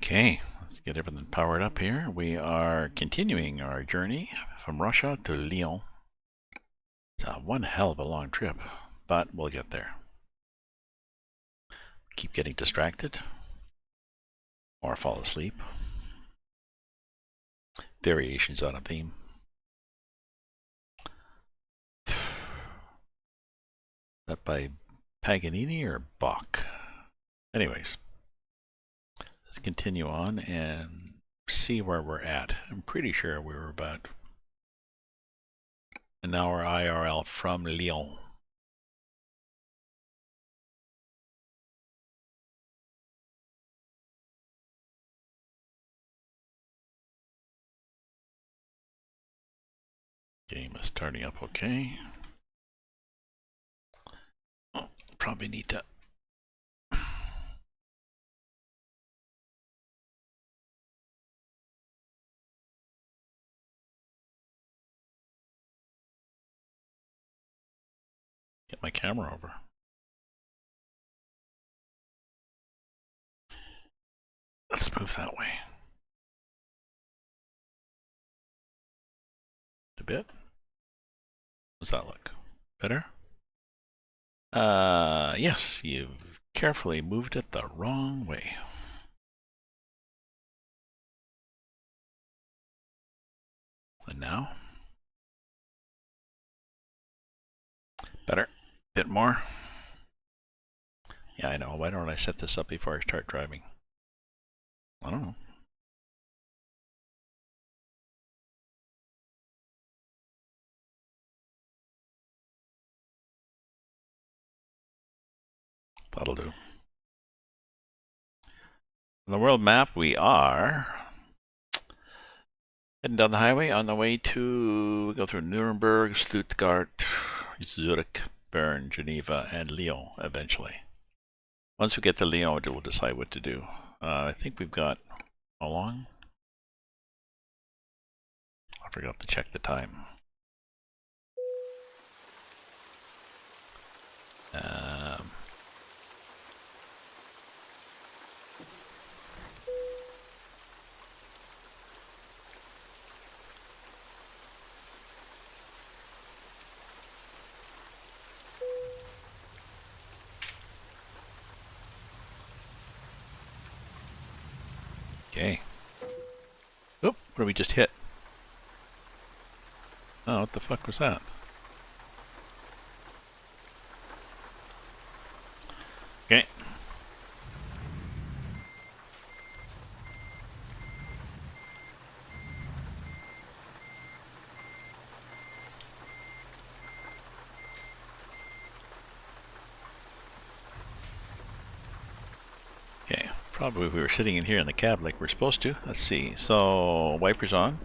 Okay, let's get everything powered up here. We are continuing our journey from Russia to Lyon. It's one hell of a long trip, but we'll get there. Keep getting distracted or fall asleep. Variations on a theme. Is that by Paganini or Bach? Anyways, let's continue on and see where we're at. I'm pretty sure we were about an hour IRL from Lyon. Game is starting up okay. Oh, probably need to get my camera over. Let's move that way. A bit. Does that look better? Yes, you've carefully moved it the wrong way. And now? Better. Bit more. Yeah, I know. Why don't I set this up before I start driving? I don't know. That'll do. On the world map, we are heading down the highway on the way to go through Nuremberg, Stuttgart, Zurich, Bern, Geneva, and Lyon eventually. Once we get to Lyon, we'll decide what to do. I think we've got how long? I forgot to check the time. Okay. Oh, what did we just hit? Oh, what the fuck was that? Okay. Okay, probably we were sitting in here in the cab like we're supposed to. Let's see. So, wipers on.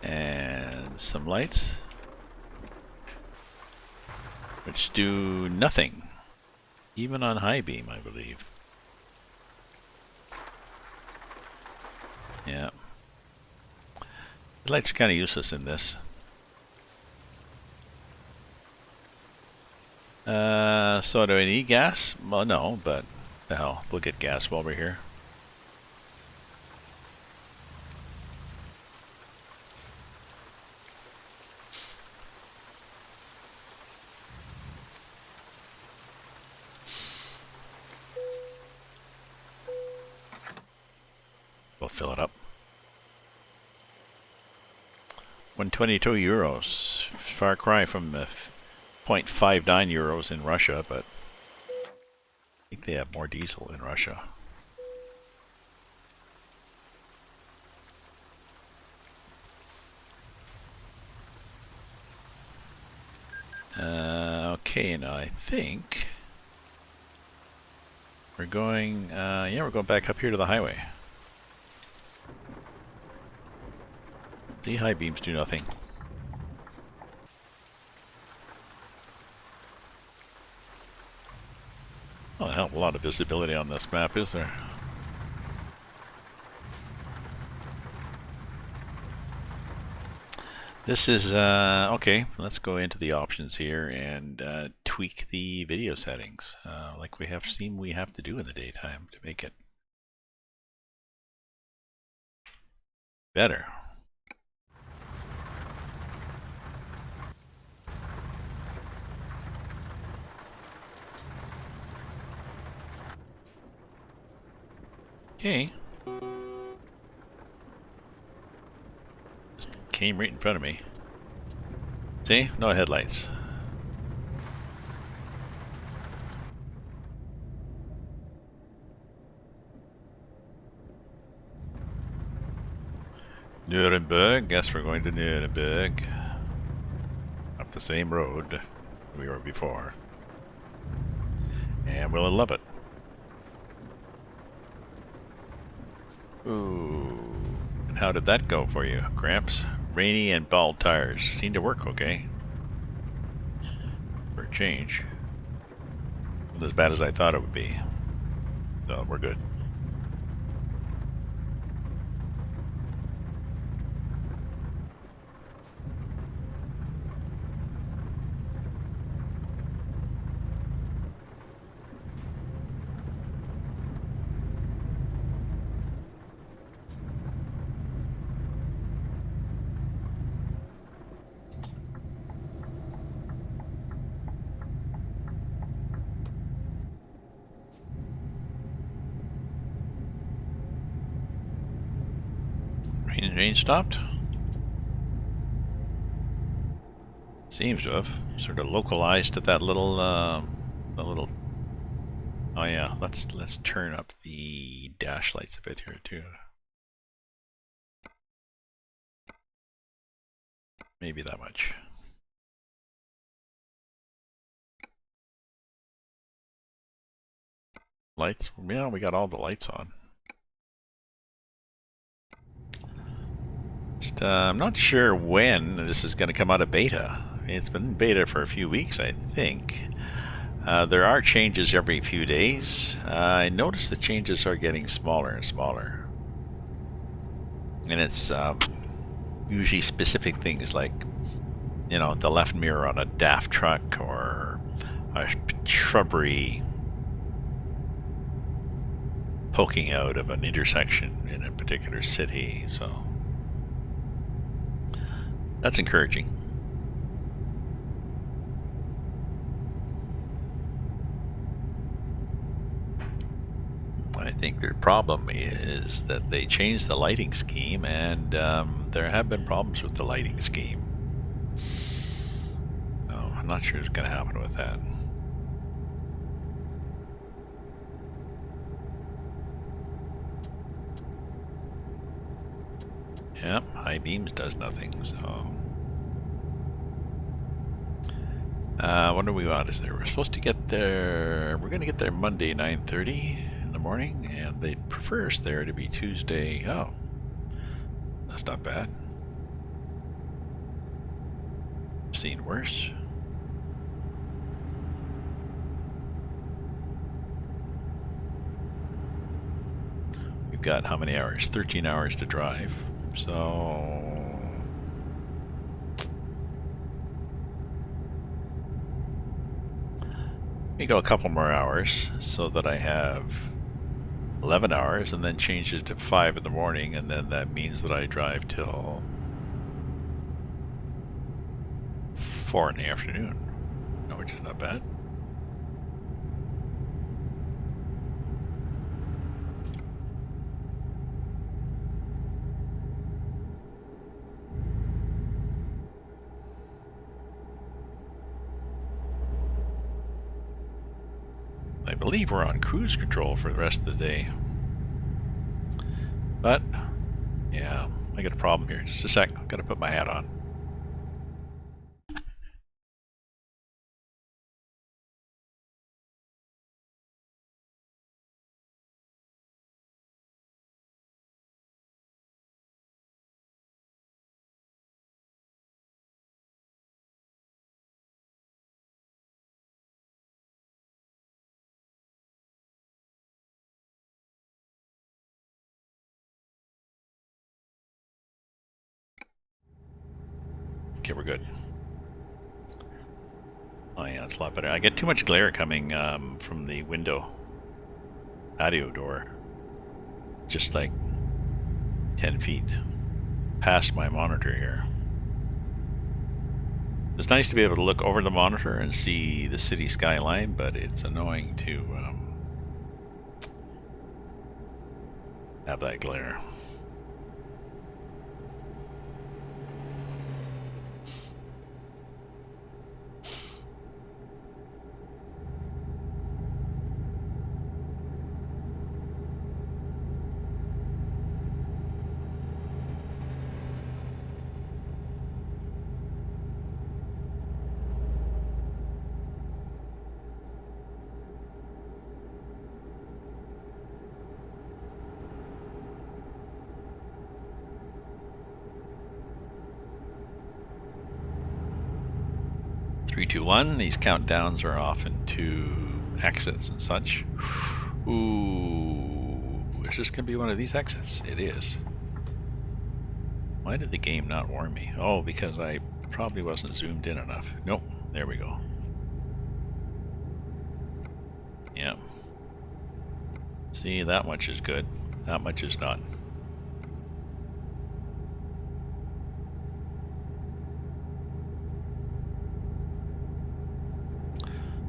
And some lights. Which do nothing. Even on high beam, I believe. Yeah. The lights are kind of useless in this. So do I need gas? Well, no, but the hell, we'll get gas while we're here. We'll fill it up. 122 euros. Far cry from the 0.59 euros in Russia, but I think they have more diesel in Russia. Okay, now I think we're going, yeah, we're going back up here to the highway. The high beams do nothing. Oh, hell, a lot of visibility on this map, is there? This is, okay, let's go into the options here and tweak the video settings, like we have to do in the daytime to make it Better. Okay. Just came right in front of me. See? No headlights. Nuremberg. Guess we're going to Nuremberg. Up the same road we were before. And we'll love it. Ooh. And how did that go for you, Gramps? Rainy and bald tires. Seem to work okay. For a change. Not as bad as I thought it would be. So we're good. Rain stopped? Seems to have. Sort of localized to that little, Oh yeah, let's turn up the dash lights a bit here too. Maybe that much. Lights? Yeah, we got all the lights on. Just, I'm not sure when this is going to come out of beta. It's been in beta for a few weeks, I think. There are changes every few days. I noticed the changes are getting smaller and smaller. And it's usually specific things like, you know, the left mirror on a DAF truck or a shrubbery poking out of an intersection in a particular city. So that's encouraging. I think their problem is that they changed the lighting scheme, and there have been problems with the lighting scheme. So I'm not sure what's going to happen with that. Yep, high beams does nothing, so... what do we want is there? We're supposed to get there... We're going to get there Monday, 9:30 in the morning, and they'd prefer us there to be Tuesday. Oh, that's not bad. Seen worse. We've got how many hours? 13 hours to drive. So... we go a couple more hours so that I have 11 hours and then change it to 5 in the morning, and then that means that I drive till 4 in the afternoon, which is not bad. I believe we're on cruise control for the rest of the day. But, yeah, I got a problem here. Just a sec, I've got to put my hat on. Okay, we're good. Oh yeah, it's a lot better. I get too much glare coming from the window patio door. Just like 10 feet. past my monitor here. It's nice to be able to look over the monitor and see the city skyline, but it's annoying to have that glare. Three, two, one. These countdowns are often to exits and such. Ooh, is this gonna be one of these exits? It is. Why did the game not warn me? Oh, because I probably wasn't zoomed in enough. Nope, there we go. Yeah. See, that much is good. That much is not.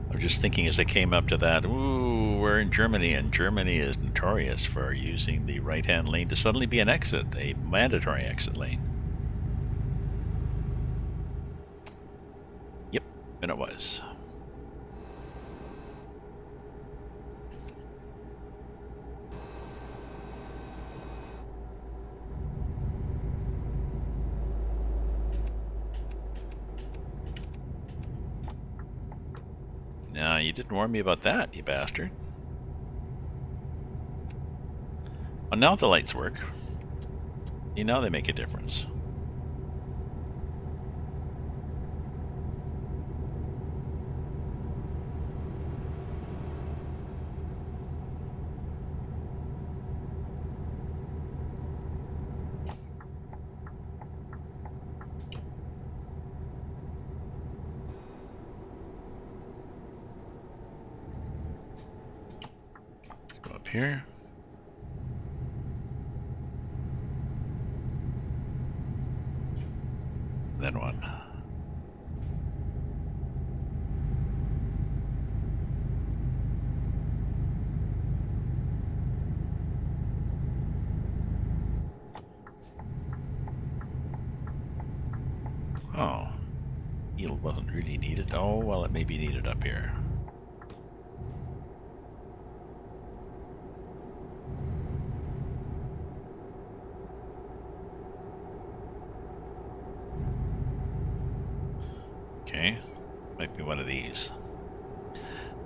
I was just thinking as I came up to that, ooh, we're in Germany, and Germany is notorious for using the right-hand lane to suddenly be an exit, a mandatory exit lane. Yep, and it was. Now, you didn't warn me about that, you bastard. Well, now the lights work. You know they make a difference. Let's go up here. Then what? Oh, yield wasn't really needed. Oh, well, it may be needed up here. Okay, might be one of these.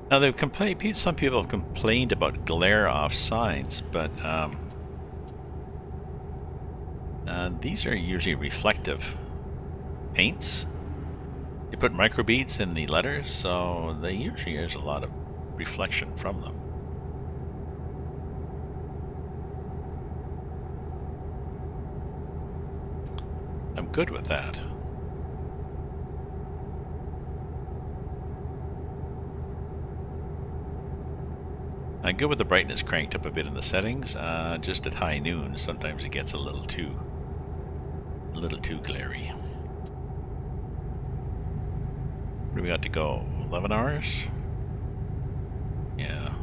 Now they've complained. Some people have complained about glare off signs, but these are usually reflective paints. You put microbeads in the letters, so they usually there's a lot of reflection from them. I'm good with that. I'm good with the brightness cranked up a bit in the settings. Just at high noon, sometimes it gets a little too glary. What do we got to go? 11 hours? Yeah.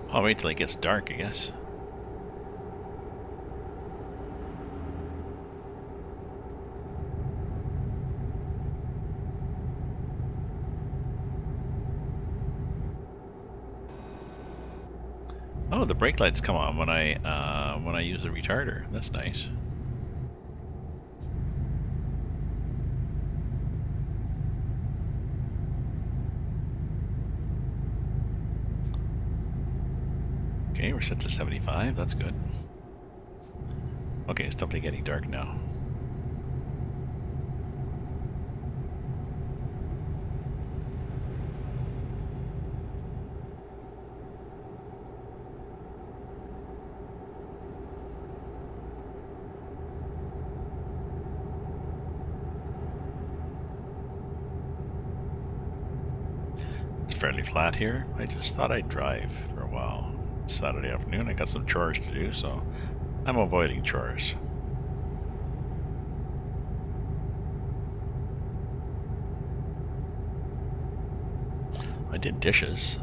I'll wait till it gets dark, I guess. Oh, the brake lights come on when I use the retarder. That's nice. Okay, we're set to 75. That's good. Okay, it's definitely getting dark now. It's fairly flat here. I just thought I'd drive for a while. Saturday afternoon, I got some chores to do, so I'm avoiding chores. I did dishes.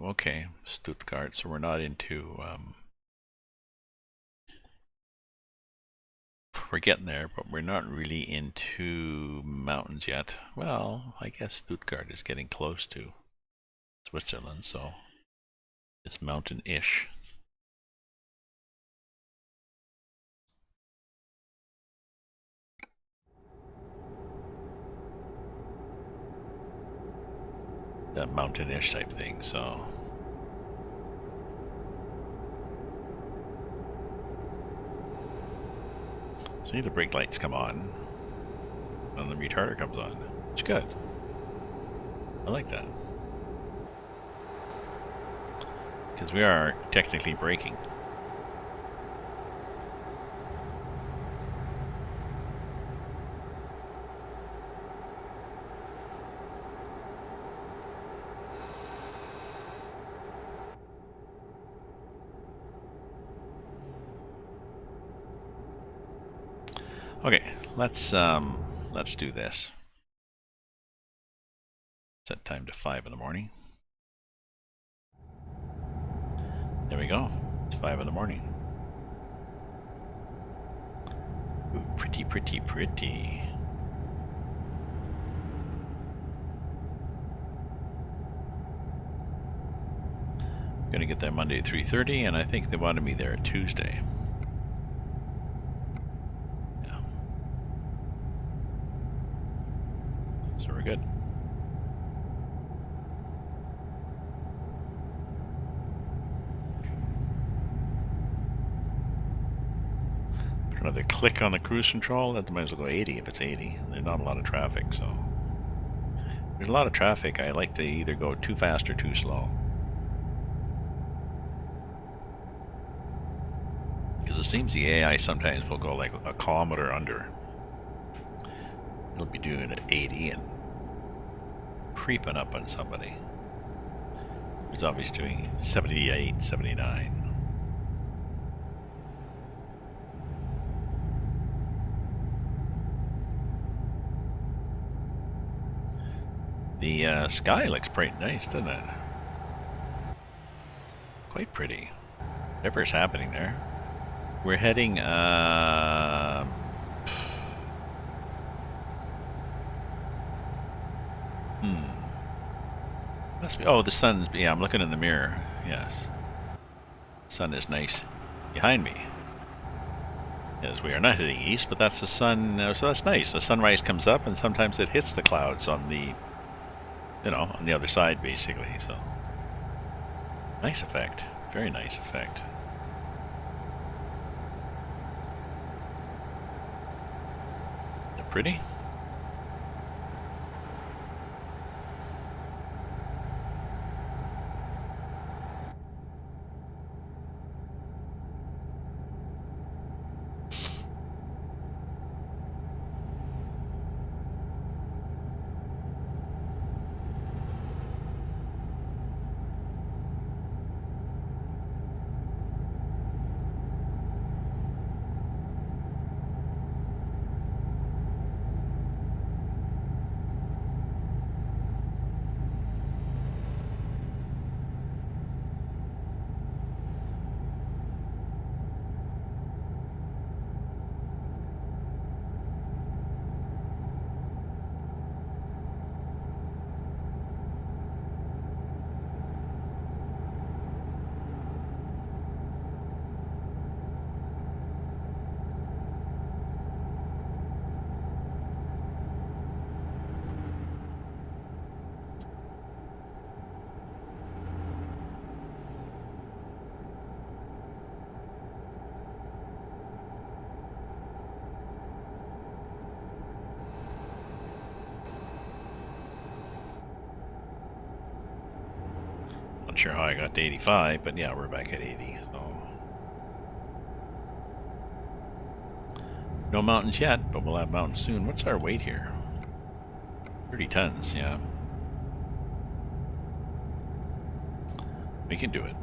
Okay, Stuttgart, so we're not into, we're getting there, but we're not really into mountains yet. Well, I guess Stuttgart is getting close to Switzerland, so it's mountain-ish. That mountain-ish type thing, so. See, the brake lights come on, and the retarder comes on. It's good. I like that. Because we are technically braking. Okay, let's do this. Set time to 5 in the morning. There we go. It's 5 in the morning. Ooh, pretty, pretty, pretty. I'm gonna get there Monday at 3:30, and I think they wanted me there at Tuesday. Yeah. So we're good. Put another click on the cruise control. That might as well go 80 if it's 80. There's not a lot of traffic, so. There's a lot of traffic. I like to either go too fast or too slow. Because it seems the AI sometimes will go like a kilometer under. It'll be doing it at 80 and creeping up on somebody. It's obviously doing 78, 79. The sky looks pretty nice, doesn't it? Quite pretty. Whatever's happening there. We're heading, must be, oh, the sun's, yeah, I'm looking in the mirror. Yes. Sun is nice behind me. As we are not heading east, but that's the sun, so that's nice. The sunrise comes up and sometimes it hits the clouds on the, you know, on the other side basically, so. Nice effect. Very nice effect. They're pretty. Not sure how I got to 85, but yeah, we're back at 80. So no mountains yet, but we'll have mountains soon. What's our weight here? 30 tons, yeah. We can do it.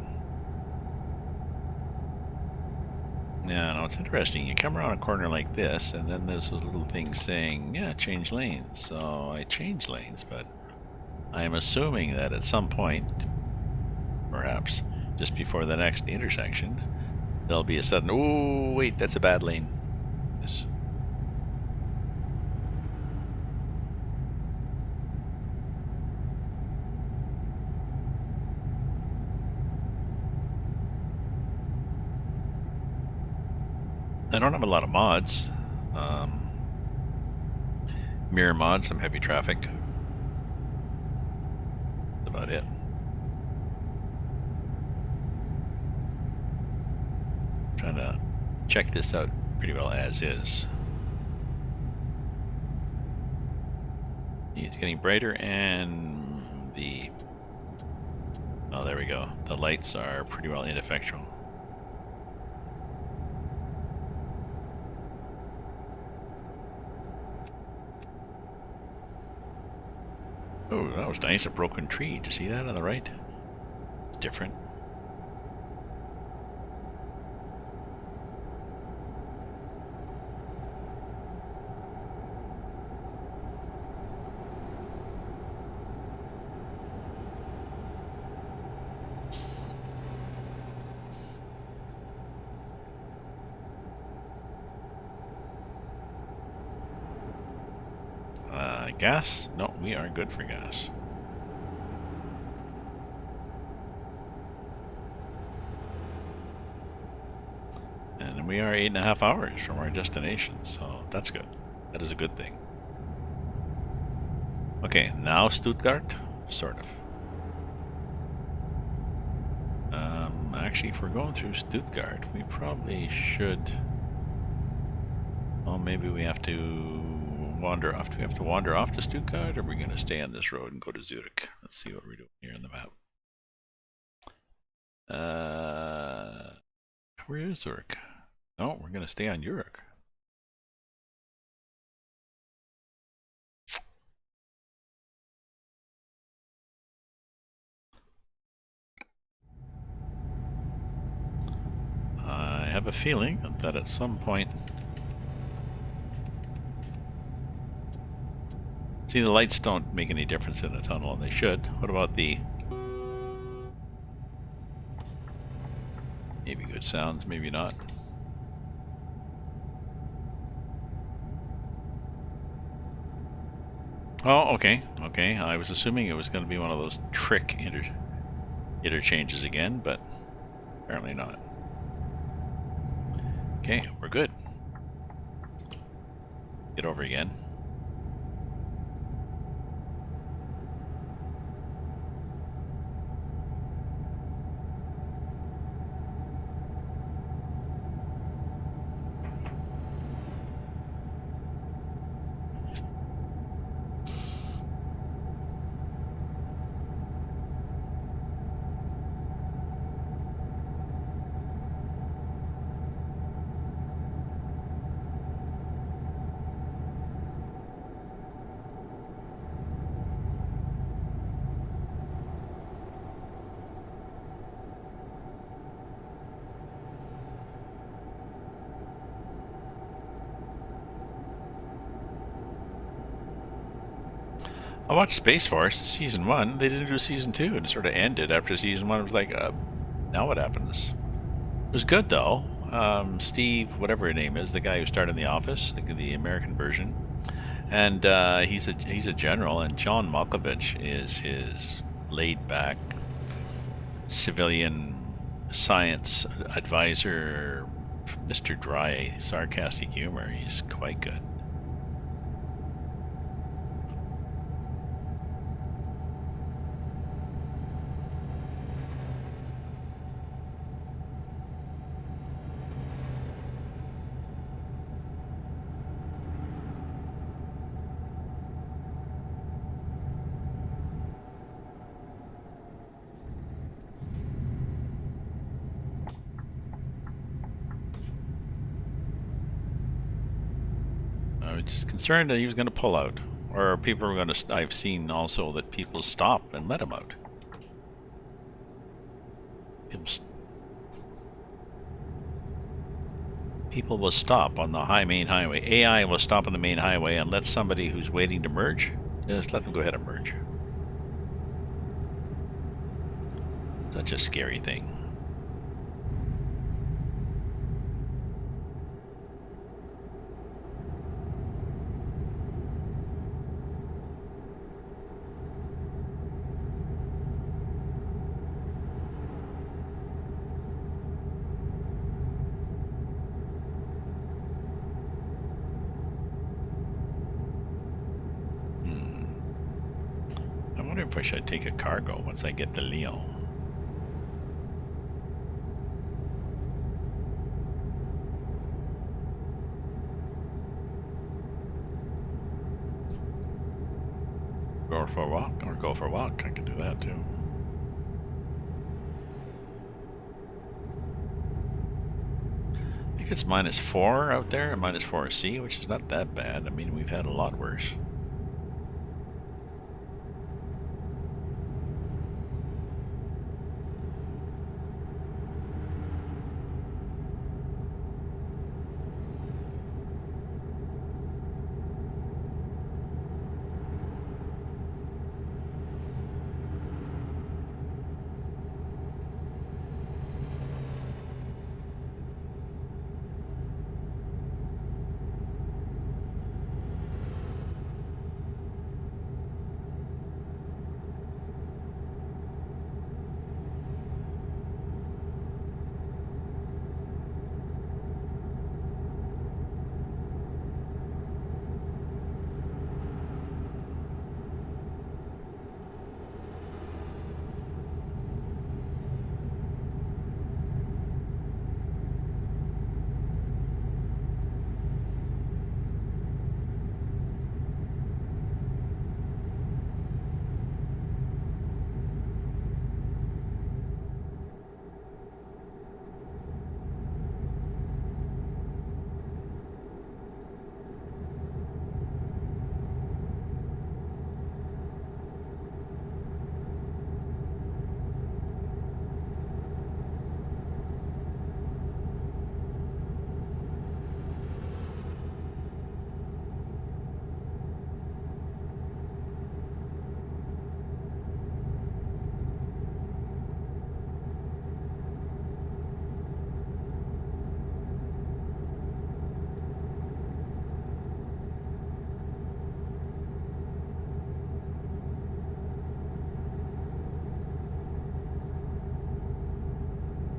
Yeah, no, it's interesting. You come around a corner like this, and then there's those little things saying, yeah, change lanes. So I changed lanes, but I am assuming that at some point, perhaps just before the next intersection, there'll be a sudden, oh, wait, that's a bad lane. Yes. I don't have a lot of mods. Mirror mods, some heavy traffic. That's about it. Trying to check this out pretty well as is. It's getting brighter, and the... oh, there we go. The lights are pretty well ineffectual. Oh, that was nice. A broken tree. Did you see that on the right? Different. Gas? No, we are good for gas. And we are 8.5 hours from our destination, so that's good. That is a good thing. Okay, now Stuttgart? Sort of. Actually, if we're going through Stuttgart, we probably should... well, maybe we have to wander off. Do we have to wander off to Stuttgart, or are we going to stay on this road and go to Zurich? Let's see what we're doing here on the map. Where is Zurich? Oh, we're going to stay on Zurich. I have a feeling that at some point... see, the lights don't make any difference in a tunnel, and they should. What about the... maybe good sounds, maybe not. Oh, okay, okay. I was assuming it was going to be one of those trick interchanges again, but apparently not. Okay, we're good. Get over again. I watched Space Force season 1. They didn't do season 2, and it sort of ended after season 1. It was like, now what happens? It was good though. Steve, whatever his name is, the guy who started in The Office, the American version, and he's a general, and John Malkovich is his laid-back civilian science advisor, Mr. Dry, sarcastic humor. He's quite good. I was just concerned that he was going to pull out. Or people were going to... I've seen also that people stop and let him out. People will stop on the main highway. AI will stop on the main highway and let somebody who's waiting to merge, just let them go ahead and merge. Such a scary thing. I wonder if I should take a cargo once I get the Lyon. Go for a walk, or go for a walk. I can do that too. I think it's -4 out there, and -4C, which is not that bad. I mean, we've had a lot worse.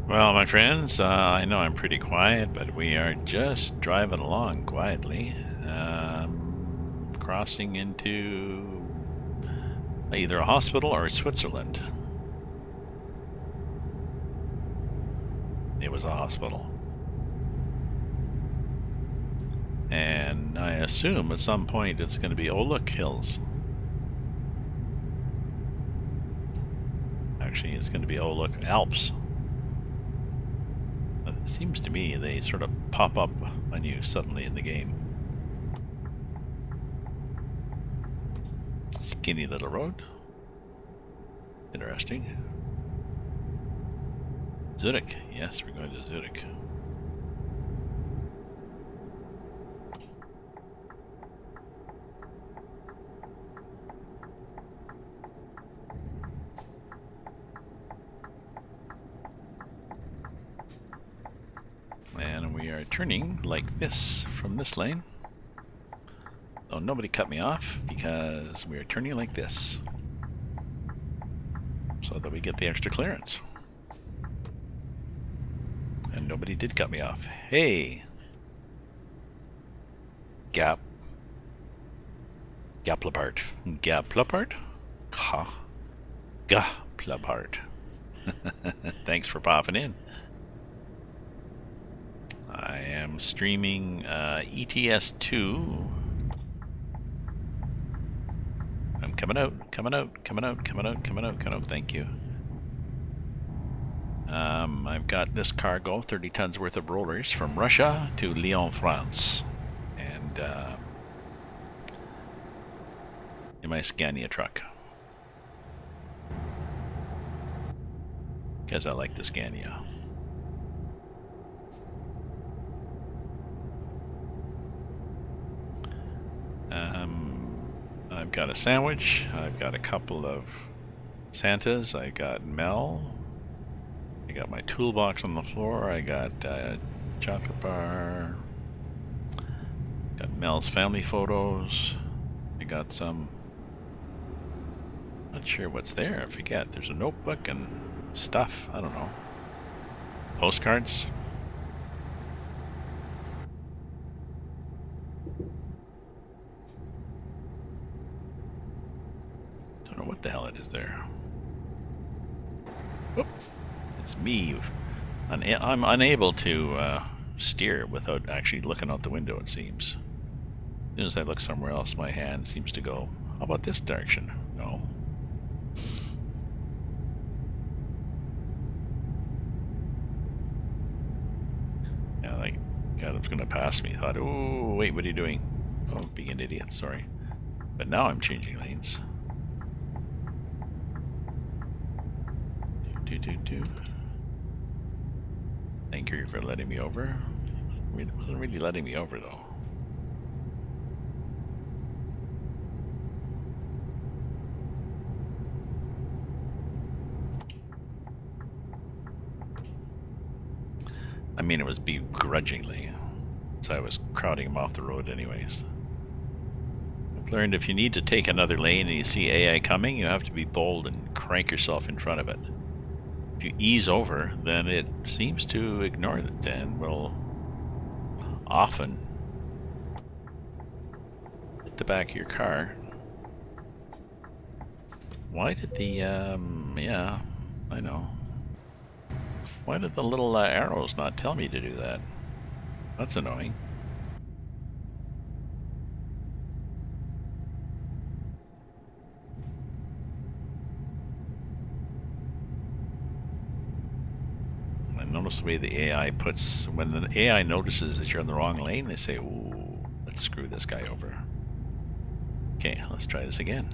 Well, my friends, I know I'm pretty quiet, but we are just driving along quietly, crossing into either a hospital or Switzerland. It was a hospital. And I assume at some point it's going to be, oh look, hills. Actually, it's going to be, oh look, Alps. It seems to me they sort of pop up on you suddenly in the game. Skinny little road. Interesting. Zurich. Yes, we're going to Zurich. And we are turning like this from this lane. So nobody cut me off because we are turning like this so that we get the extra clearance. And nobody did cut me off. Hey! Gaplapart. Gaplapart? Ha. Gaplapart. Thanks for popping in. I am streaming ETS2. I'm coming out. Thank you. I've got this cargo, 30 tons worth of rollers from Russia to Lyon, France. And in my Scania truck. Because I like the Scania. I've got a sandwich. I've got a couple of Santas. I got Mel. I got my toolbox on the floor. I got chocolate bar. Got Mel's family photos. I got some. Not sure what's there. I forget. There's a notebook and stuff. I don't know. Postcards. Don't know what the hell it is there. Oop. It's me. I'm unable to steer without actually looking out the window, it seems. As soon as I look somewhere else, my hand seems to go, how about this direction? No. Yeah, like, God, it's gonna pass me. I thought, oh, wait, what are you doing? Oh, being an idiot, sorry. But now I'm changing lanes. Thank you for letting me over. It wasn't really letting me over, though. I mean, it was begrudgingly, so I was crowding him off the road anyways. I've learned if you need to take another lane and you see AI coming, you have to be bold and crank yourself in front of it. If you ease over, then it seems to ignore it and will often hit the back of your car. Why did the, yeah, I know. Why did the little arrows not tell me to do that? That's annoying. I notice the way the AI puts, when the AI notices that you're in the wrong lane, they say, ooh, let's screw this guy over. Okay, let's try this again.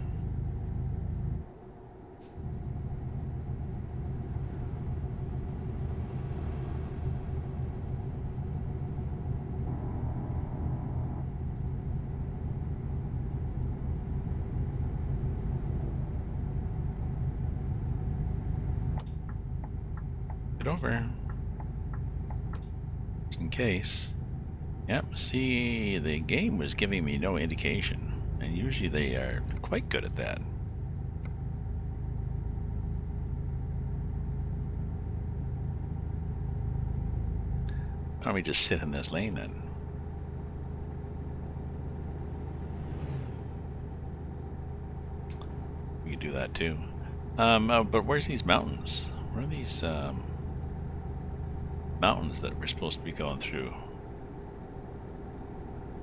Get over. Just in case. Yep, see, the game was giving me no indication. And usually they are quite good at that. Why don't we just sit in this lane then? We could do that too. But where's these mountains? Where are these mountains that we're supposed to be going through?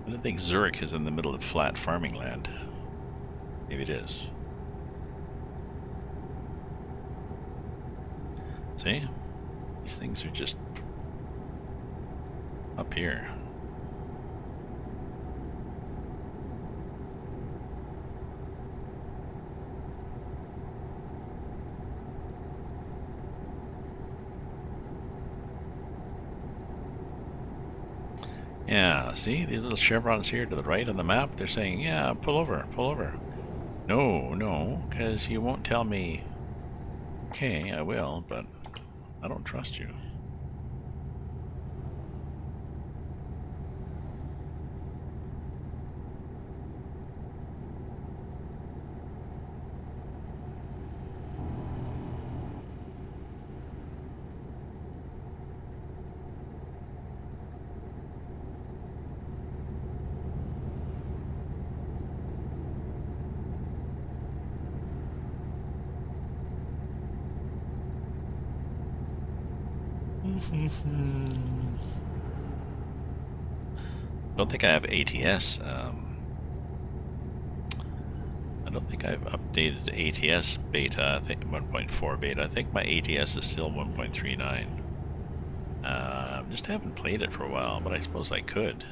I don't think Zurich is in the middle of flat farming land. Maybe it is. See? These things are just up here. Yeah, see these little chevrons here to the right on the map? They're saying, yeah, pull over, pull over. No, no, because you won't tell me. Okay, I will, but I don't trust you. I don't think I have ATS. I don't think I've updated ATS beta. I think 1.4 beta. I think my ATS is still 1.39. Just haven't played it for a while, but I suppose I could.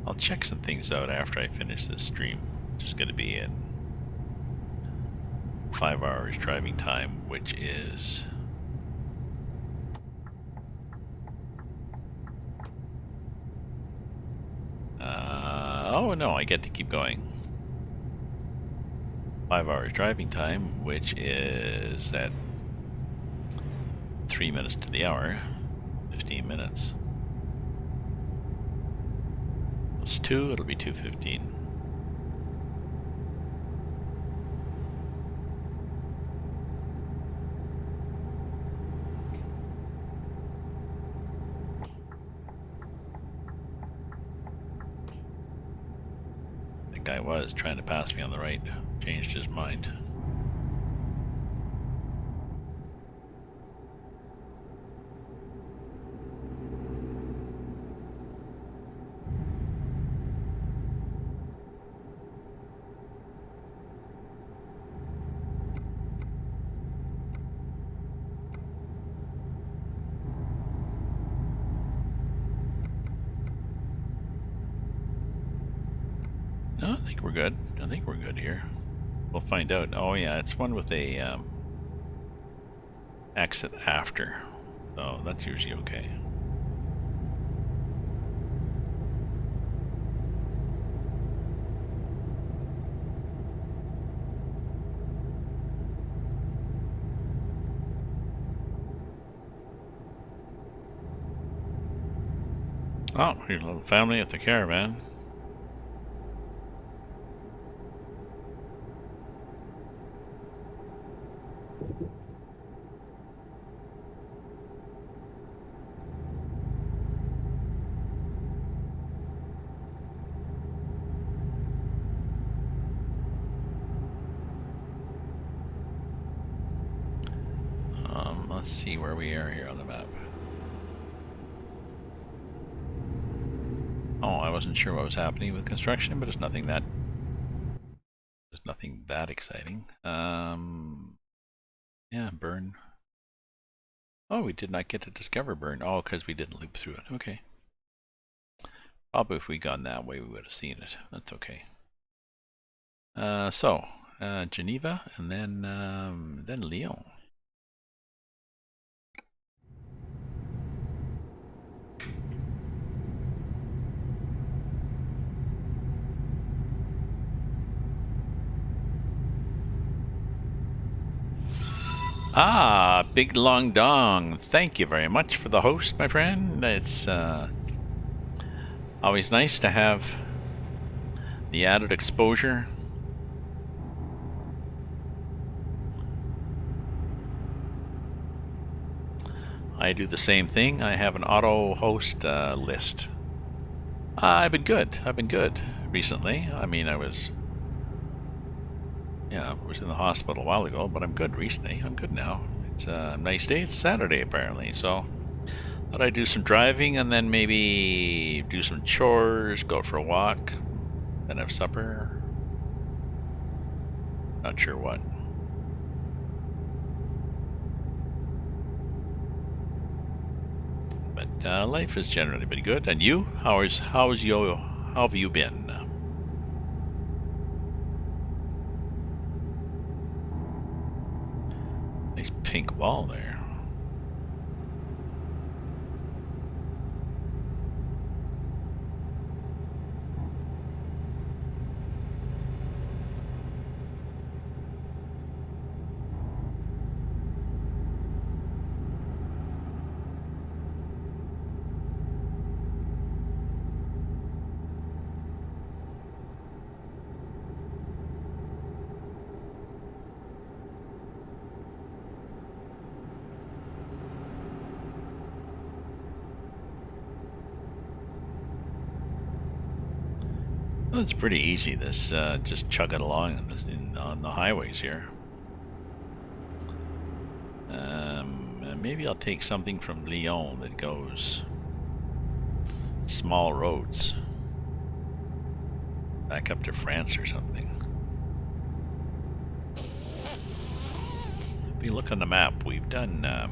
I'll check some things out after I finish this stream, which is going to be in 5 hours driving time, which is oh no, I get to keep going. 5 hours driving time, which is at 3 minutes to the hour, 15 minutes. Plus 2, it'll be 2:15. That guy was trying to pass me on the right, changed his mind. No, I think we're good. I think we're good here. We'll find out. Oh yeah, it's one with a exit after. So that's usually okay. Oh, here's a little family at the caravan. Let's see where we are here on the map. Oh, I wasn't sure what was happening with construction, but it's nothing that exciting. Yeah, burn. Oh, we did not get to discover burn. Oh, because we didn't loop through it. Okay. Probably if we'd gone that way, we would have seen it. That's okay. Geneva, and then Lyon. Ah, Big Long Dong. Thank you very much for the host, my friend. It's always nice to have the added exposure. I do the same thing. I have an auto host list. I've been good. I've been good recently. I mean, I was in the hospital a while ago, but I'm good recently. I'm good now. It's a nice day. It's Saturday, apparently, so thought I'd do some driving and then maybe do some chores, go for a walk, then have supper. Not sure what. But life has generally been good. And you? How have you been? Nice pink wall there. Well, it's pretty easy, this just chugging along on the highways here. Maybe I'll take something from Lyon that goes small roads back up to France or something. If you look on the map, we've done a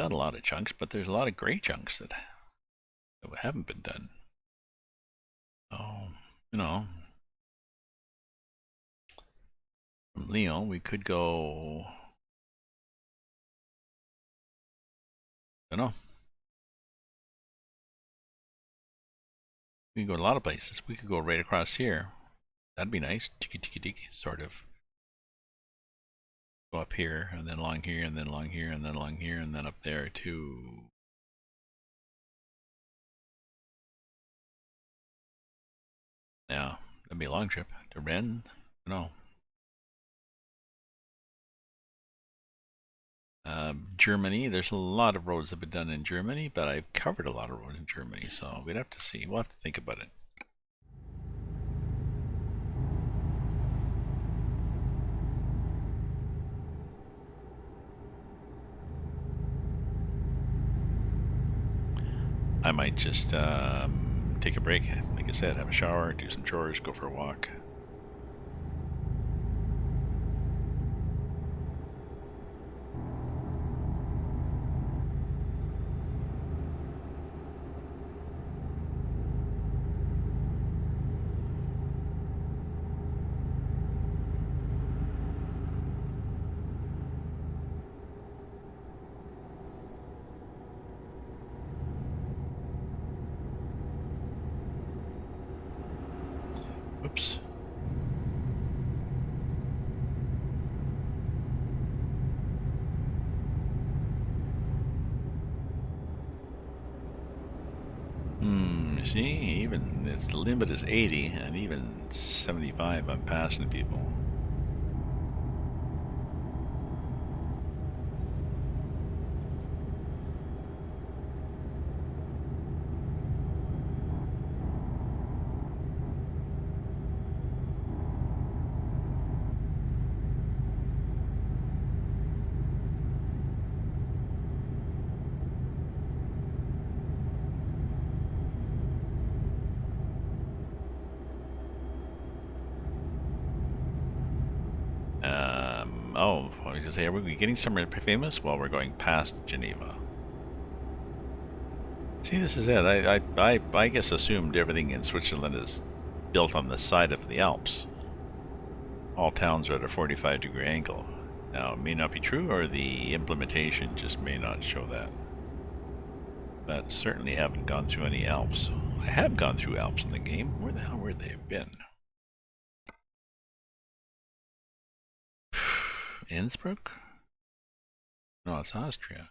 lot of chunks, but there's a lot of gray chunks that haven't been done. Oh, you know, from Lyon, we could go. I don't know. We can go to a lot of places. We could go right across here. That'd be nice. Tiki tiki tiki, sort of. Go up here, and then along here, and then along here, and then along here, and then up there too. Yeah, that'd be a long trip. To Rennes? No. Germany, there's a lot of roads that have been done in Germany, but I've covered a lot of roads in Germany, so we'd have to see. We'll have to think about it. I might just take a break. Like I said, have a shower, do some chores, go for a walk. Oops. You see, even its the limit is 80, and even 75, I'm passing people. Oh, I was gonna say, are we getting somewhere famous? Well, we're going past Geneva. See, this is it. I guess assumed everything in Switzerland is built on the side of the Alps. All towns are at a 45-degree angle. Now, it may not be true, or the implementation just may not show that. But certainly haven't gone through any Alps. I have gone through Alps in the game. Where the hell would they have been? Innsbruck? No, it's Austria.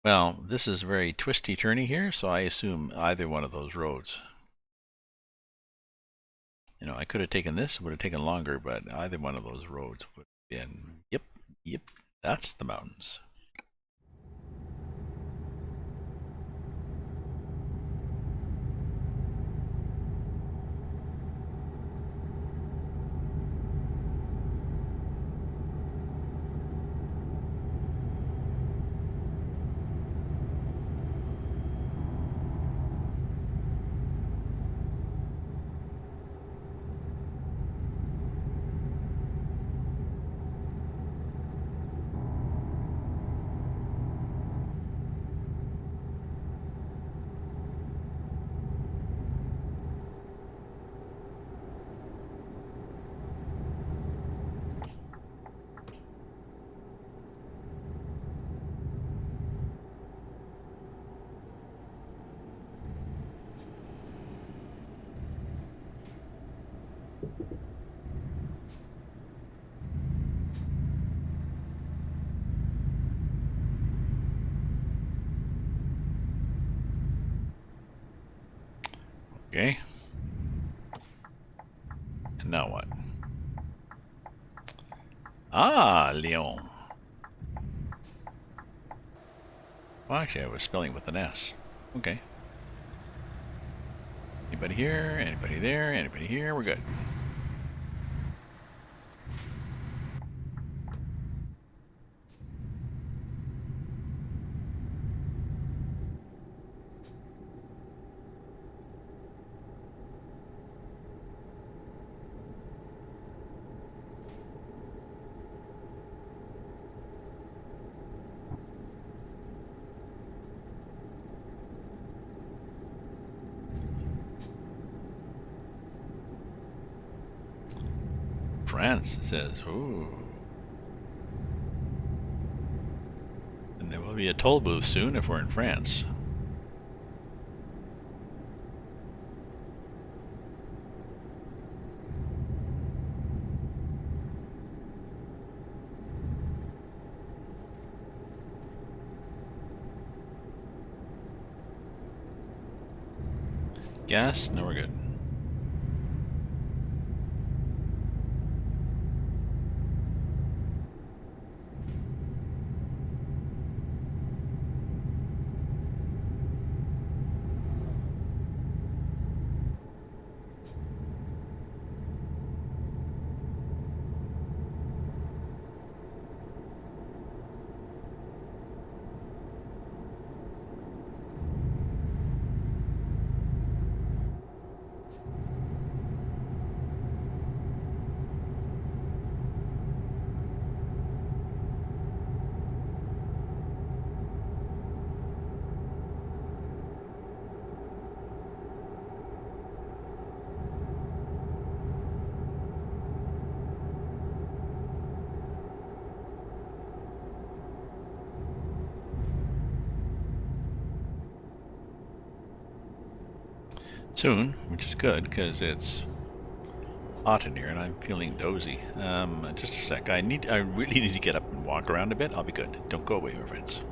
Well, this is very twisty-turny here, so I assume either one of those roads. You know, I could have taken this, it would have taken longer, but either one of those roads would have been, yep, that's the mountains. Okay. And now what? Ah, Lyon. Well, actually, I was spelling with an S. Okay. Anybody here? Anybody there? Anybody here? We're good. France, it says. Ooh. And there will be a toll booth soon if we're in France. Gas? No, we're good. Soon, which is good because it's hot in here and I'm feeling dozy. Just a sec. I really need to get up and walk around a bit. I'll be good. Don't go away, my friends.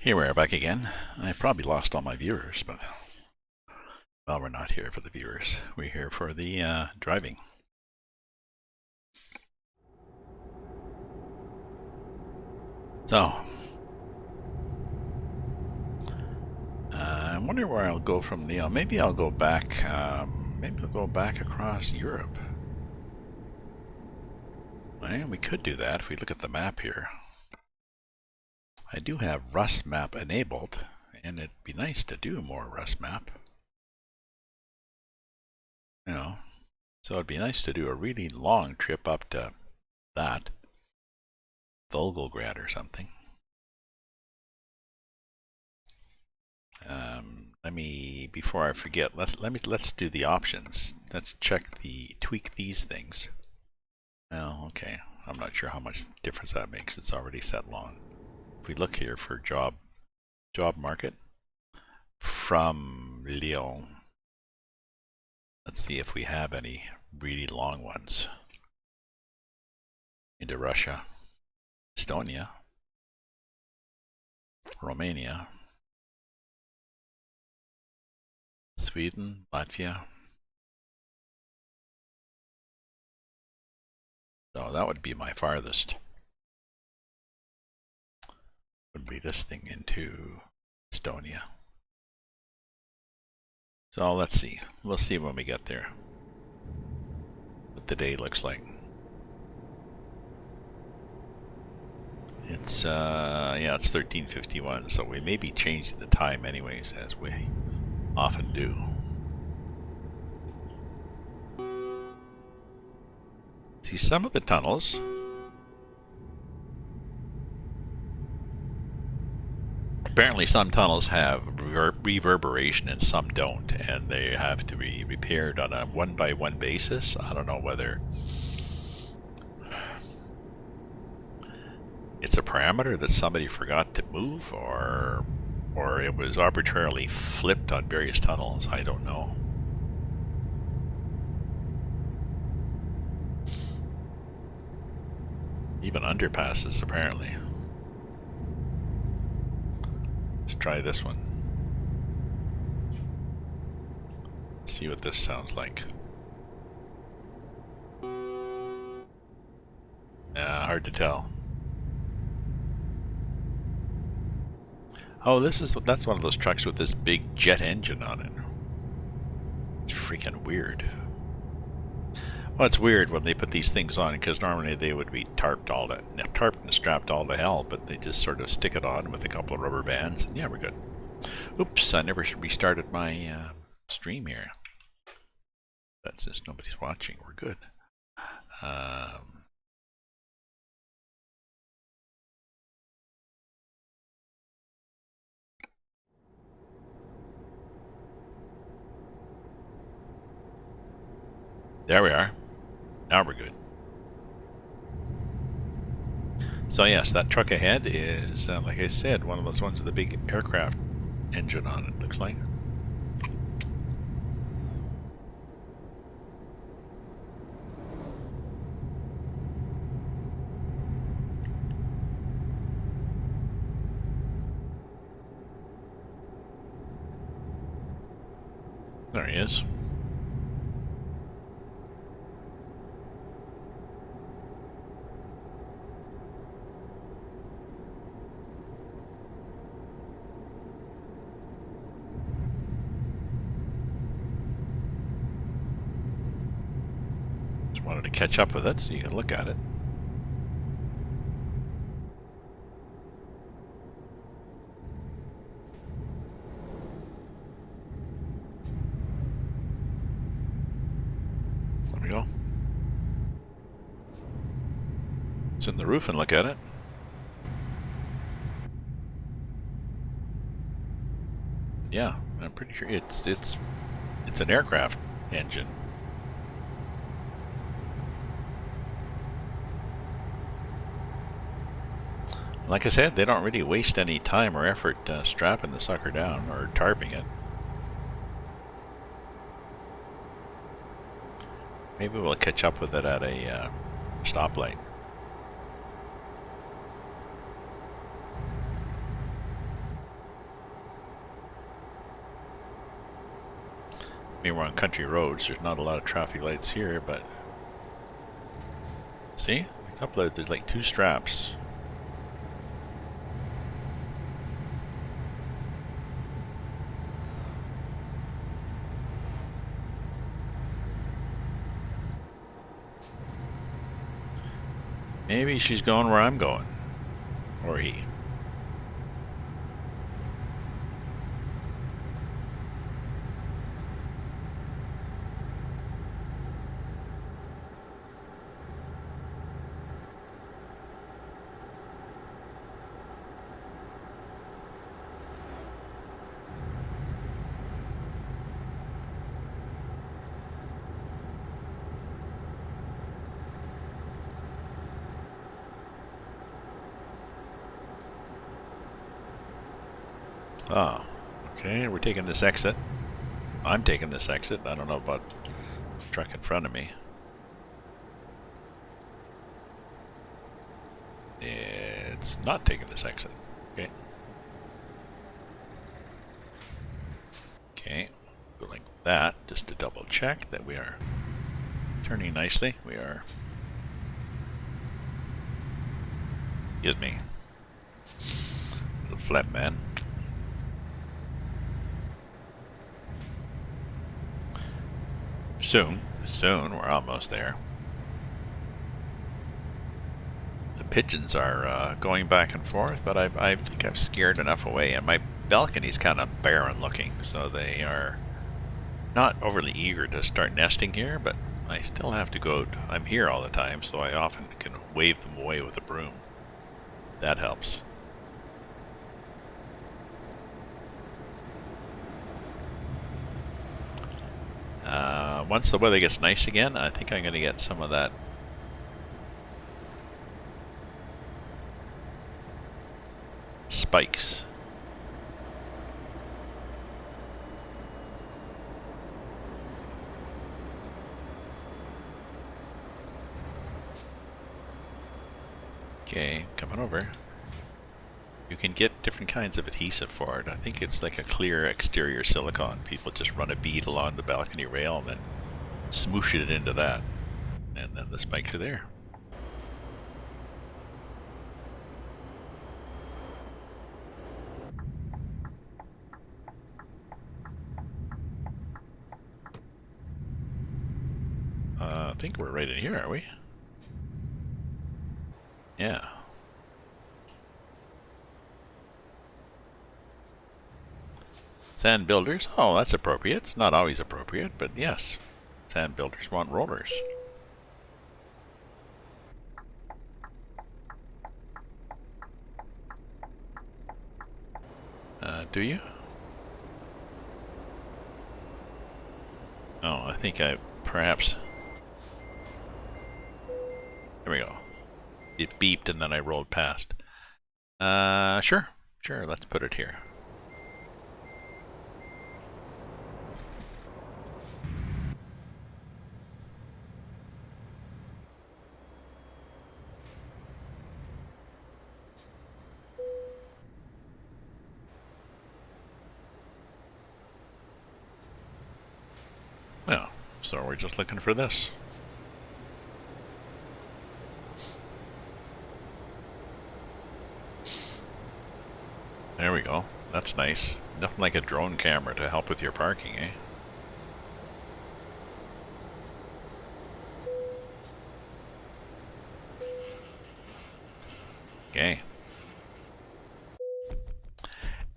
Here we are back again. I probably lost all my viewers, but well, we're not here for the viewers. We're here for the driving. So, I wonder where I'll go from Lyon. Maybe I'll go back. Maybe I'll go back across Europe. And we could do that if we look at the map here. I do have Rust map enabled, and it'd be nice to do more Rust map. You know, so it'd be nice to do a really long trip up to that Volgograd or something. Before I forget, let's do the options. Let's tweak these things. Oh, okay. I'm not sure how much difference that makes. It's already set long. If we look here for job market from Lyon, let's see if we have any really long ones. Into Russia, Estonia, Romania, Sweden, Latvia. So that would be my farthest. Would be this thing into Estonia. So let's see. We'll see when we get there what the day looks like. It's yeah, it's 13:51, so we may be changing the time anyways, as we often do. See, some of the tunnels apparently some tunnels have reverberation and some don't, and they have to be repaired on a one-by-one basis. I don't know whether it's a parameter that somebody forgot to move, or it was arbitrarily flipped on various tunnels. I don't know. Even underpasses, apparently. Let's try this one. See what this sounds like. Hard to tell. Oh, that's one of those trucks with this big jet engine on it. It's freaking weird. Well, it's weird when they put these things on, because normally they would be tarped and strapped all to hell, but they just sort of stick it on with a couple of rubber bands, and yeah, we're good. Oops, I never restarted my stream here. But since nobody's watching, we're good. There we are. Now we're good. So yes, that truck ahead is, like I said, one of those ones with a big aircraft engine on it, looks like. There he is. Wanted to catch up with it so you can look at it. There we go. Sit in the roof and look at it. Yeah, I'm pretty sure it's an aircraft engine. Like I said, they don't really waste any time or effort strapping the sucker down or tarping it. Maybe we'll catch up with it at a stoplight. mean, we're on country roads. There's not a lot of traffic lights here, but see, a couple of there's like 2 straps. Maybe she's going where I'm going, or he. Oh, okay, we're taking this exit. I'm taking this exit. I don't know about the truck in front of me. It's not taking this exit. Okay. Okay, go like that, just to double check that we are turning nicely. We are. Excuse me. The flap man. Soon, we're almost there. The pigeons are going back and forth, but I think I've scared enough away, and my balcony's kind of barren looking, so they are not overly eager to start nesting here, but I still have to go. I'm here all the time, so I often can wave them away with a broom. That helps. Once the weather gets nice again, I think I'm going to get some of that spikes. Okay, coming over. You can get different kinds of adhesive for it. I think it's like a clear exterior silicone. People just run a bead along the balcony rail and then smoosh it into that. And then the spikes are there. I think we're right in here, are we? Yeah. Sand builders? Oh, that's appropriate. It's not always appropriate, but yes. Sand builders want rollers. Do you? Oh, I think I perhaps... There we go. It beeped and then I rolled past. Sure. Sure, let's put it here. Well, so we're just looking for this. There we go. That's nice. Nothing like a drone camera to help with your parking, eh? Okay.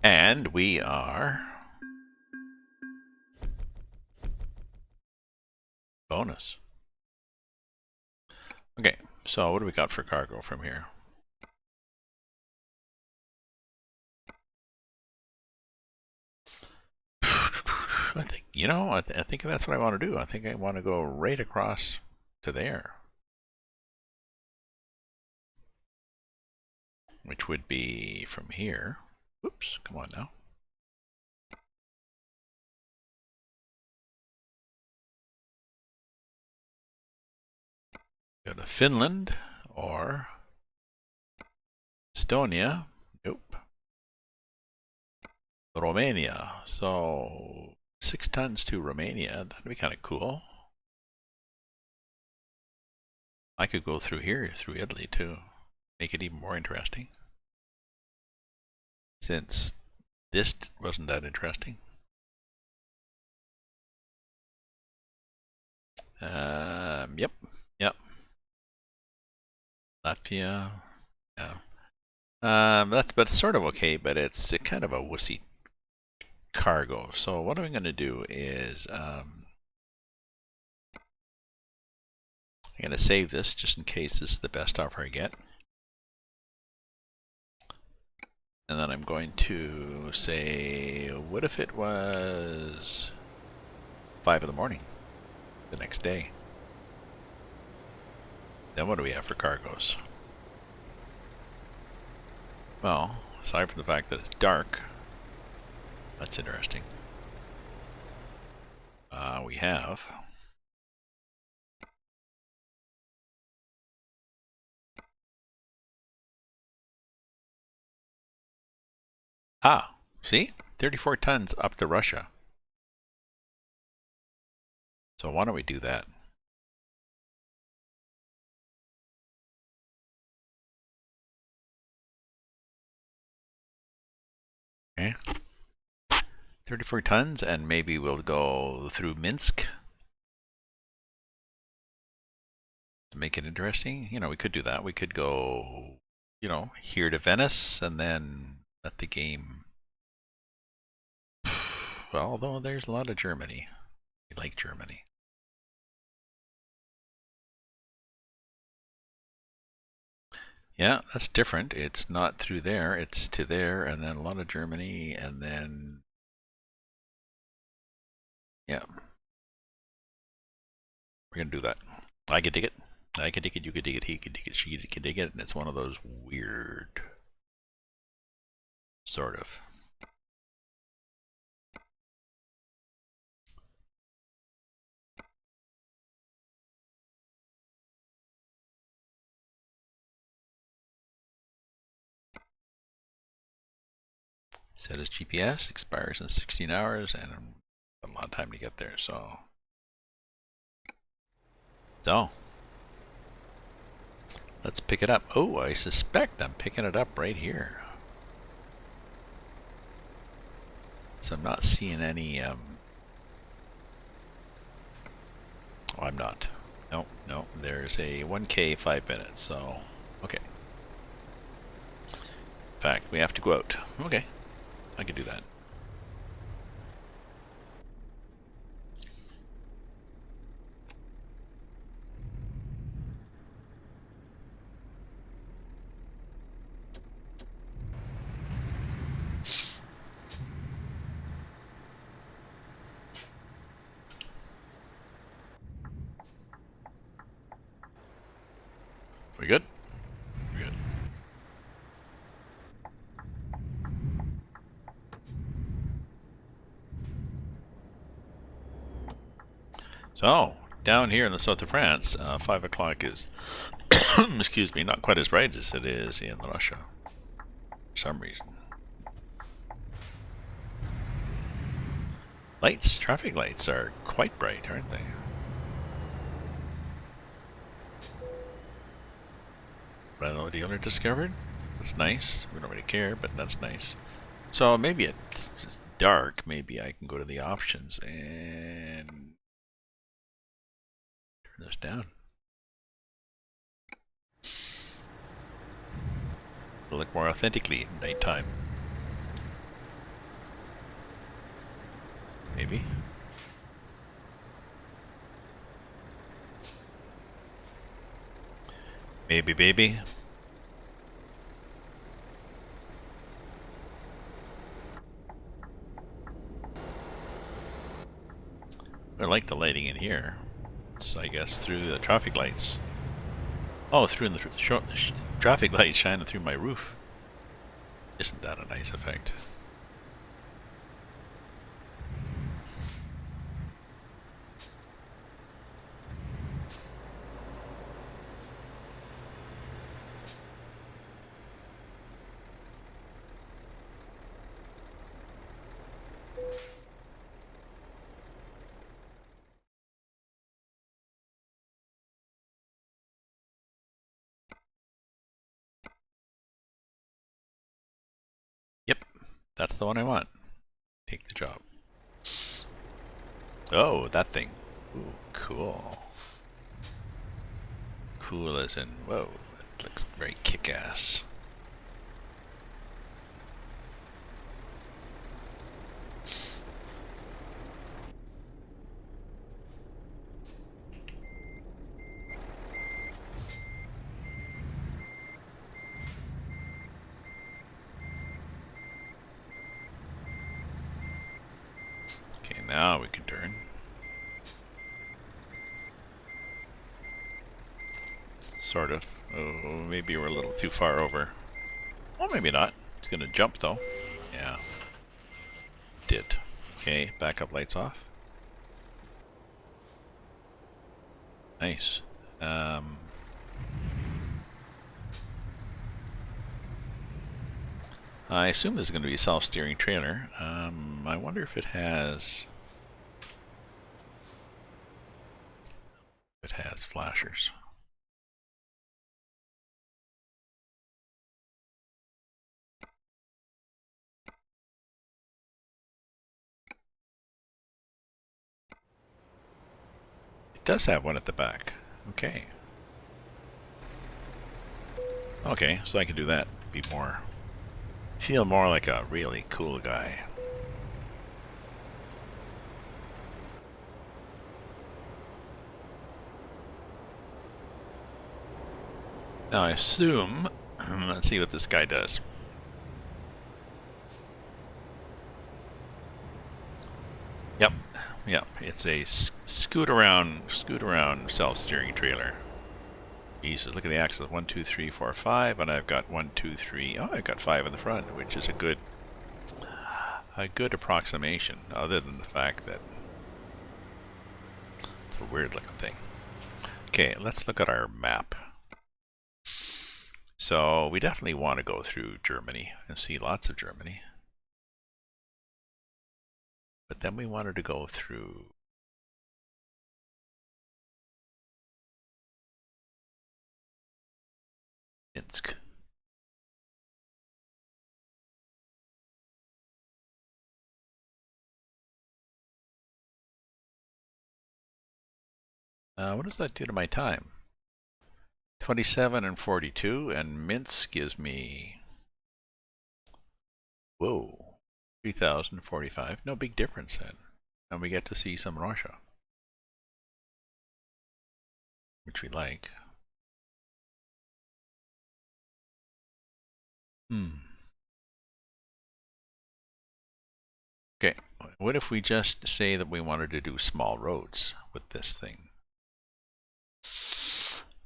And we are... Bonus. Okay, so what do we got for cargo from here? I think, you know, I think that's what I want to do. I think I want to go right across to there. Which would be from here. Oops, come on now. Go to Finland or Estonia. Nope. Romania. So 6 tons to Romania. That'd be kind of cool. I could go through here, through Italy too. Make it even more interesting. Since this wasn't that interesting. Yep. Latvia. Yeah. But it's sort of okay, but it's kind of a wussy cargo. So what I'm going to do is I'm going to save this just in case this is the best offer I get. And then I'm going to say, what if it was 5 in the morning the next day? Then what do we have for cargoes? Well, aside from the fact that it's dark, that's interesting. We have see? 34 tons up to Russia. So why don't we do that? Okay. 34 tons, and maybe we'll go through Minsk to make it interesting. You know, we could do that. We could go, you know, here to Venice and then let the game. Well, although there's a lot of Germany. We like Germany. Yeah, that's different. It's not through there, it's to there, and then a lot of Germany, and then. Yeah. We're gonna do that. I could dig it. I could dig it, you could dig it, he could dig it, she could dig it, and it's one of those weird. Sort of. Set as GPS, expires in 16 hours, and a lot of time to get there, so. Let's pick it up. Oh, I suspect I'm picking it up right here. So I'm not seeing any, oh, I'm not. No, there's a 1K 5 minutes, so, okay. In fact, we have to go out. Okay, I can do that. We good? We good. So, down here in the south of France, 5 o'clock is, excuse me, not quite as bright as it is in Russia, for some reason. Lights, traffic lights are quite bright, aren't they? Brand dealer discovered. That's nice. We don't really care, but that's nice. So maybe it's dark. Maybe I can go to the options and turn this down. It'll look more authentically at nighttime. Maybe. Maybe, baby. I like the lighting in here. It's, I guess, through the traffic lights. Oh, through the traffic lights shining through my roof. Isn't that a nice effect? that's the one I want. Take the job. Oh, that thing. Ooh, cool. Cool as in, whoa, it looks very kick-ass. Okay, now we can turn. Sort of. Oh, maybe we're a little too far over. Well, maybe not. It's gonna jump though. Yeah. Did. Okay, backup lights off. Nice. I assume this is going to be a self-steering trailer. I wonder if it has... It has flashers. It does have one at the back. Okay. Okay, so I can do that. Be more... Feel more like a really cool guy. Now I assume... Let's see what this guy does. Yep. Yep. It's a scoot around self-steering trailer. Jesus, look at the axles. 1, 2, 3, 4, 5, and I've got 1, 2, 3. Oh, I've got 5 in the front, which is a good approximation, other than the fact that it's a weird looking thing. Okay, let's look at our map. So we definitely want to go through Germany and see lots of Germany. But then we wanted to go through Minsk. What does that do to my time? 27 and 42, and Minsk gives me... Whoa. 3,045. No big difference then. And we get to see some Russia. Which we like. Okay, what if we just say that we wanted to do small roads with this thing?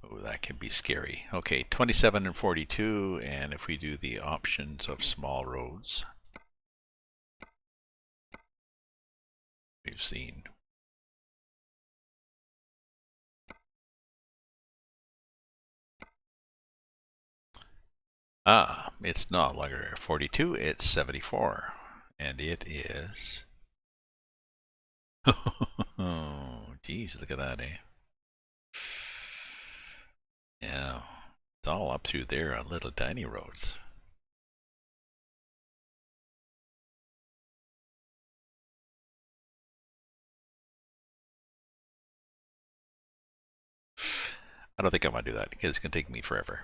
Oh, that can be scary. Okay, 27 and 42, and if we do the options of small roads, we've seen. Ah, it's not longer 42, it's 74. And it is... Oh, geez, look at that, eh? Yeah, it's all up through there on little tiny roads. I don't think I want to do that because it's going to take me forever.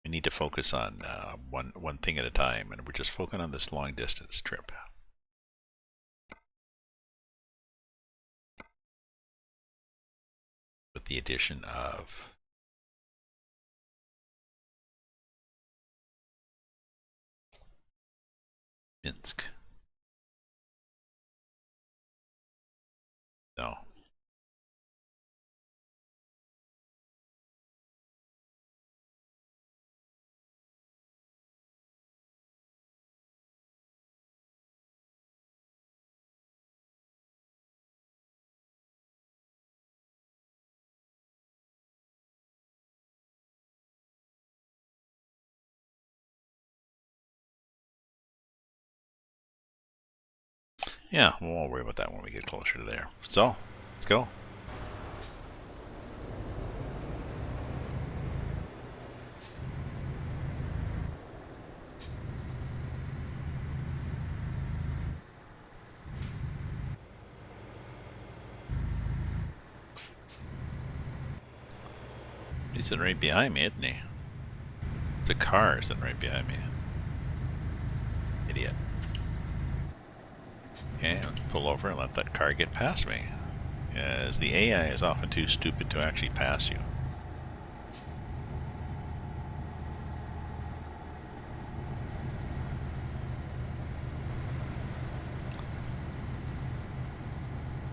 We need to focus on one thing at a time, and we're just focusing on this long distance trip. With the addition of Minsk. No. Yeah, we won't worry about that when we get closer to there. So, let's go. He's sitting right behind me, isn't he? It's a car sitting right behind me. Idiot. Okay, let's pull over and let that car get past me. As the AI is often too stupid to actually pass you.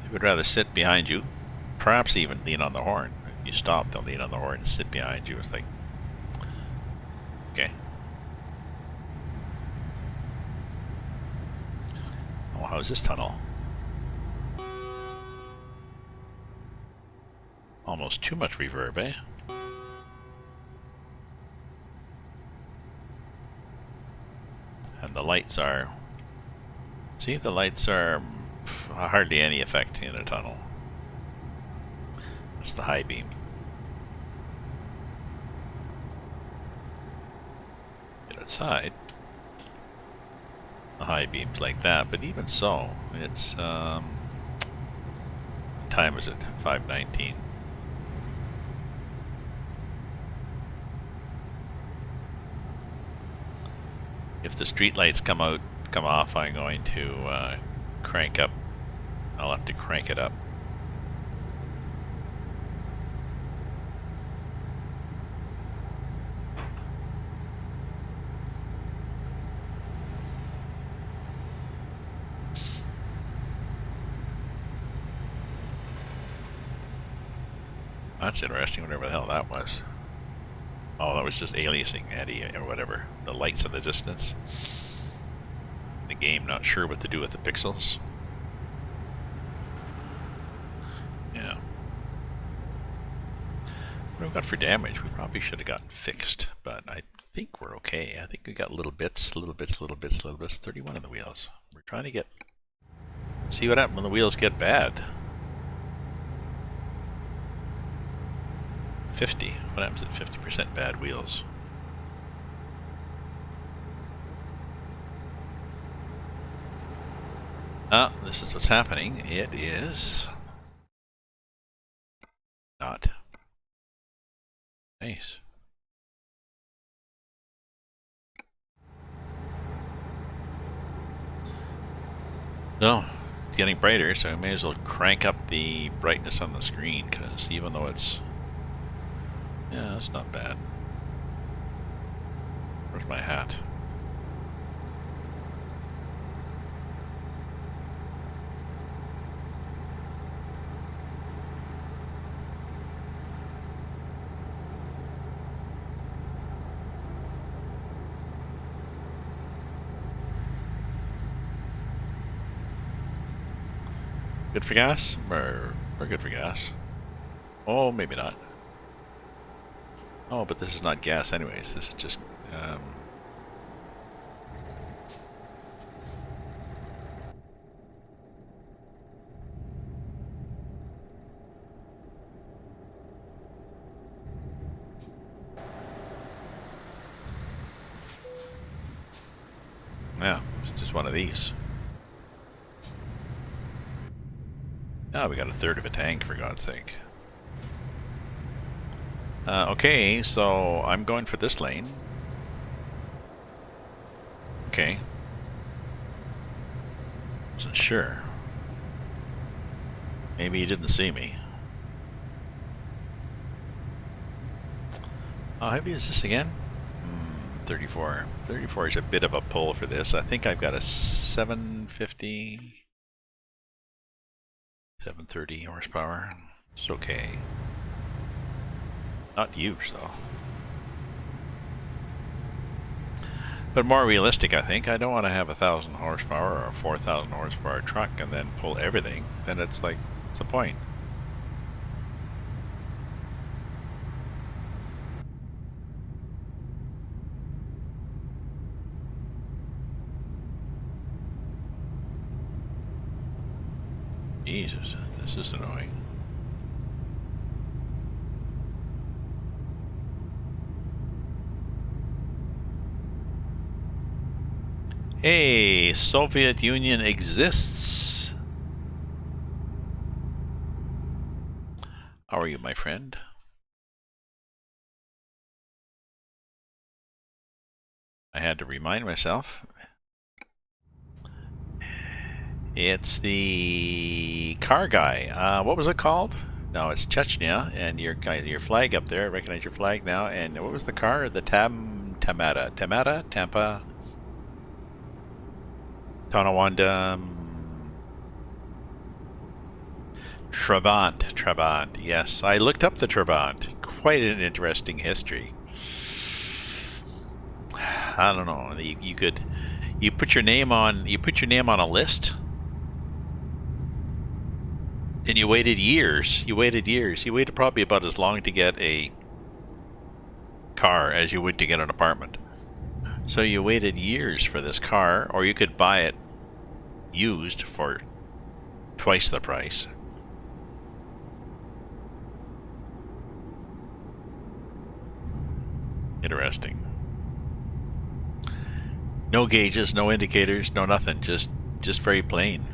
They would rather sit behind you, perhaps even lean on the horn. If you stop, they'll lean on the horn and sit behind you. It's like, okay. Oh, how's this tunnel? Almost too much reverb, eh? And the lights are... See, the lights are hardly any effect in a tunnel. That's the high beam. Get outside. The high beam's like that, but even so, it's... what time is it? 5:19. If the street lights come off, I'm going to crank up. I'll have to crank it up. That's interesting, whatever the hell that was. Oh, that was just aliasing Eddie or whatever. The lights in the distance. The game not sure what to do with the pixels. Yeah. What have we got for damage? We probably should have gotten fixed, but I think we're okay. I think we got little bits. 31 of the wheels. We're trying to see what happens when the wheels get bad. 50. What happens at 50% bad wheels? Ah, this is what's happening. It is not nice. No, it's getting brighter, so I may as well crank up the brightness on the screen, because even though it's... Yeah, that's not bad. Where's my hat? Good for gas? We're good for gas. Oh, maybe not. Oh, but this is not gas anyways. This is just... yeah, it's just one of these. Oh, we got a third of a tank, for God's sake. Okay, so I'm going for this lane. Okay. Wasn't sure. Maybe he didn't see me. How heavy is this again? 34. 34 is a bit of a pull for this. I think I've got a 750... 730 horsepower. It's okay. Not huge though. But more realistic, I think. I don't want to have 1,000 horsepower or a 4,000 horsepower truck and then pull everything. Then it's like, what's the point? Jesus, this is annoying. Hey, Soviet Union exists. How are you, my friend? I had to remind myself. It's the car guy. What was it called? No, it's Chechnya, and your flag up there. I recognize your flag now. And what was the car? The Tampa, Tonawanda, Trabant. Yes, I looked up the Trabant. Quite an interesting history. I don't know. You put your name on a list. And you waited years. You waited probably about as long to get a car as you would to get an apartment. So you waited years for this car, or you could buy it used for twice the price. Interesting. No gauges, no indicators, no nothing. Just very plain.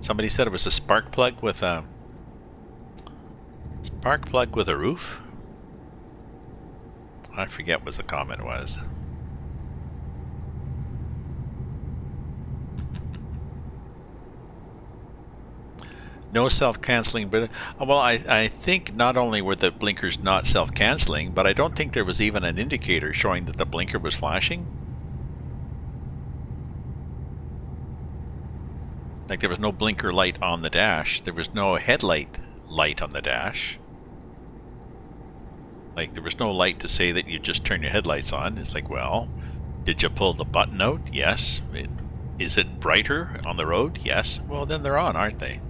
Somebody said it was a spark plug with a roof. I forget what the comment was. No self-canceling, but well, I think not only were the blinkers not self-canceling, but I don't think there was even an indicator showing that the blinker was flashing. Like there was no blinker light on the dash. There was no headlight light on the dash. Like there was no light to say that you just turn your headlights on. It's like, well, did you pull the button out? Yes. Is it brighter on the road? Yes. Well, then they're on, aren't they?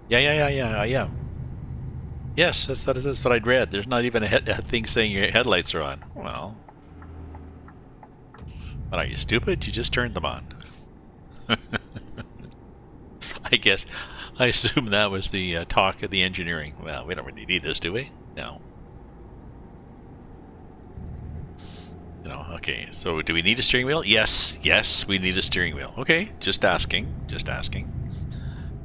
Yeah. Yes, that's what I'd read. There's not even a thing saying your headlights are on. Well, what are you, stupid? You just turned them on. I assume that was the talk of the engineering. Well, we don't really need this, do we? No. You know, okay, so do we need a steering wheel? Yes, we need a steering wheel. Okay, just asking.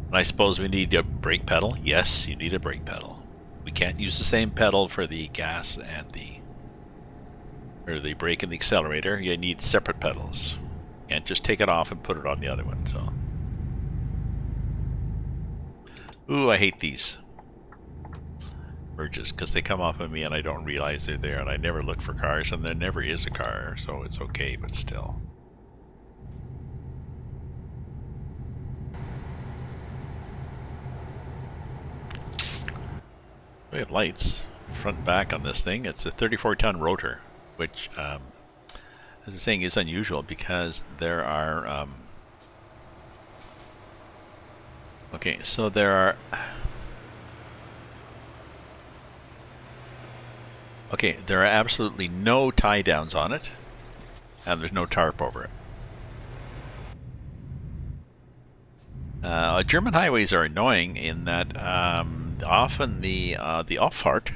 And I suppose we need a brake pedal? Yes, you need a brake pedal. We can't use the same pedal for the gas and the brake and the accelerator. You need separate pedals. You can't just take it off and put it on the other one, so. Ooh, I hate these merges because they come off of me and I don't realize they're there, and I never look for cars and there never is a car, so it's okay, but still. We have lights front and back on this thing. It's a 34-ton rotor, which as I'm saying is unusual because there are okay, so there are absolutely no tie downs on it, and there's no tarp over it. German highways are annoying in that often the Auffahrt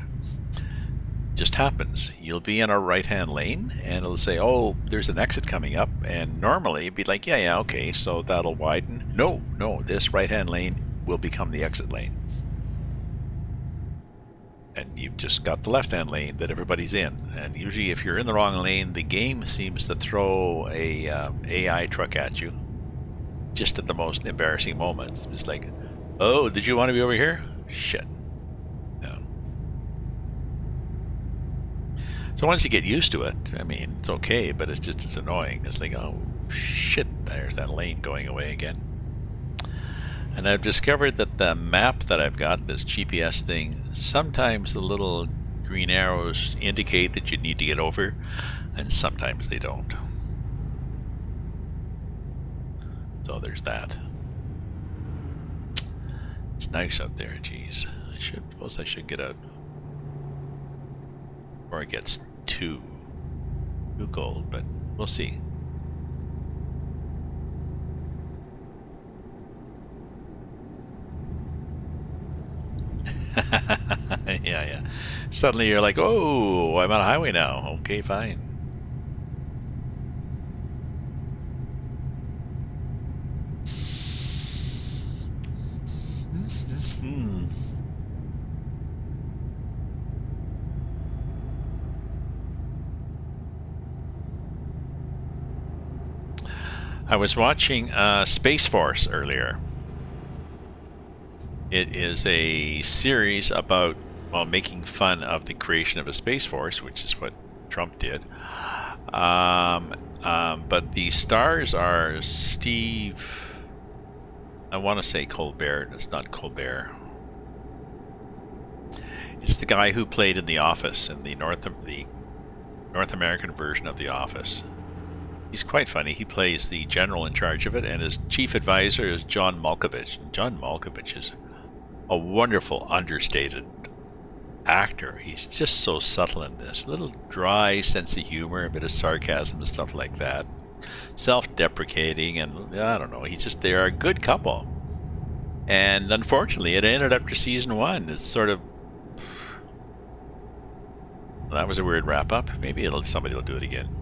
just happens. You'll be in a right-hand lane, and it'll say, "Oh, there's an exit coming up," and normally it'd be like, "Yeah, okay, so that'll widen." No, this right-hand lane will become the exit lane, and you've just got the left-hand lane that everybody's in. And usually, if you're in the wrong lane, the game seems to throw a AI truck at you just at the most embarrassing moments. It's like, "Oh, did you want to be over here? Shit." Yeah. So once you get used to it, I mean, it's okay, but it's annoying. It's like, oh shit, there's that lane going away again. And I've discovered that the map that I've got, this GPS thing, sometimes the little green arrows indicate that you need to get over, and sometimes they don't. So there's that. It's nice out there, geez. I suppose I should get out before it gets too cold, but we'll see. Yeah. Suddenly you're like, oh, I'm on a highway now. Okay, fine. I was watching Space Force earlier. It is a series about, well, making fun of the creation of a Space Force, which is what Trump did. But the stars are Steve... I want to say Colbert. It's not Colbert. It's the guy who played in The Office, in the North American version of The Office. He's quite funny. He plays the general in charge of it, and his chief advisor is John Malkovich. John Malkovich is a wonderful, understated actor. He's just so subtle in this. A little dry sense of humor, a bit of sarcasm and stuff like that. Self-deprecating, and I don't know. They are a good couple. And unfortunately, it ended after season 1. It's sort of... Well, that was a weird wrap-up. Maybe somebody will do it again.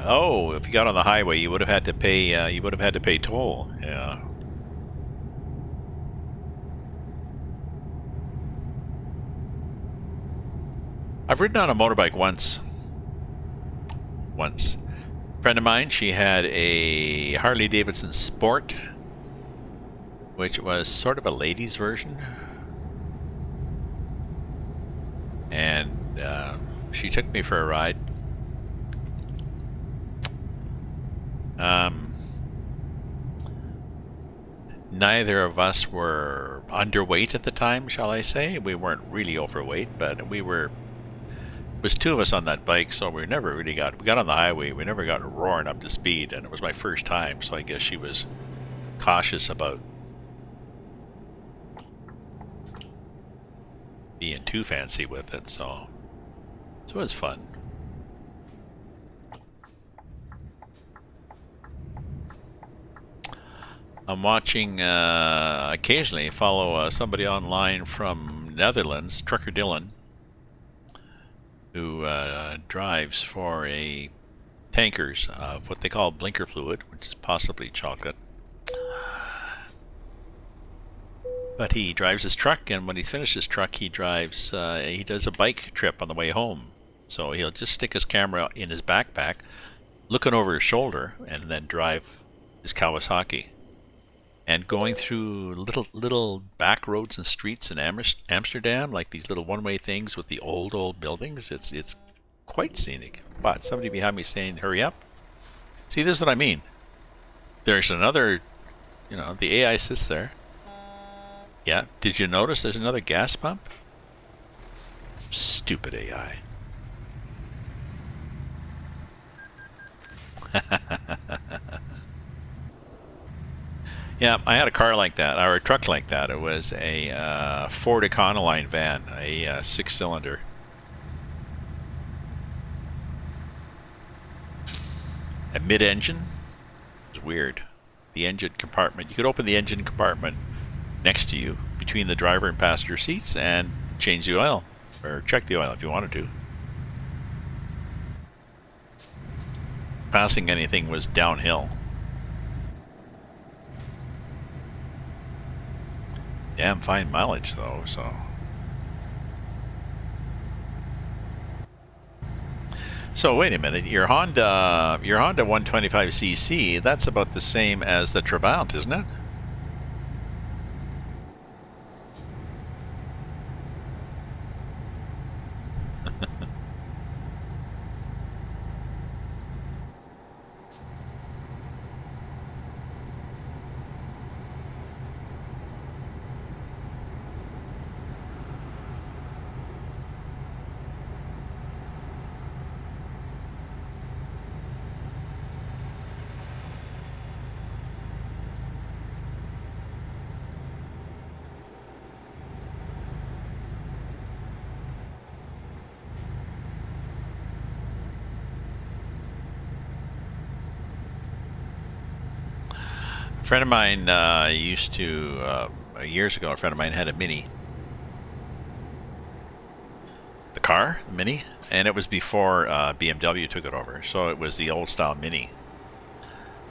Oh, if you got on the highway, you would have had to pay. You would have had to pay toll. Yeah. I've ridden on a motorbike once. A friend of mine, she had a Harley Davidson Sport, which was sort of a ladies' version, and she took me for a ride. Neither of us were underweight at the time, shall I say. We weren't really overweight, but we were... It was 2 of us on that bike, so we never really got... We got on the highway, we never got roaring up to speed, and it was my first time, so I guess she was cautious about being too fancy with it, so it was fun. I'm watching, occasionally follow somebody online from Netherlands, Trucker Dylan, who drives for a tankers of what they call blinker fluid, which is possibly chocolate. But he drives his truck, and when he's finished his truck, he does a bike trip on the way home. So he'll just stick his camera in his backpack, looking over his shoulder, and then drive his Kawasaki. And going through little back roads and streets in Amsterdam, like these little one-way things with the old buildings, it's quite scenic. But somebody behind me saying, "Hurry up!" See, this is what I mean. There's another, the AI sits there. Yeah, did you notice there's another gas pump? Stupid AI. Yeah, I had a car like that, or a truck like that. It was a Ford Econoline van, a 6-cylinder. A mid-engine. It was weird. The engine compartment, you could open the engine compartment next to you, between the driver and passenger seats, and change the oil, or check the oil if you wanted to. Passing anything was downhill. Damn fine mileage though, so. So wait a minute, your Honda 125cc, that's about the same as the Trabant, isn't it? A friend of mine years ago, a friend of mine had a Mini. The car, the Mini, and it was before BMW took it over, so it was the old style Mini.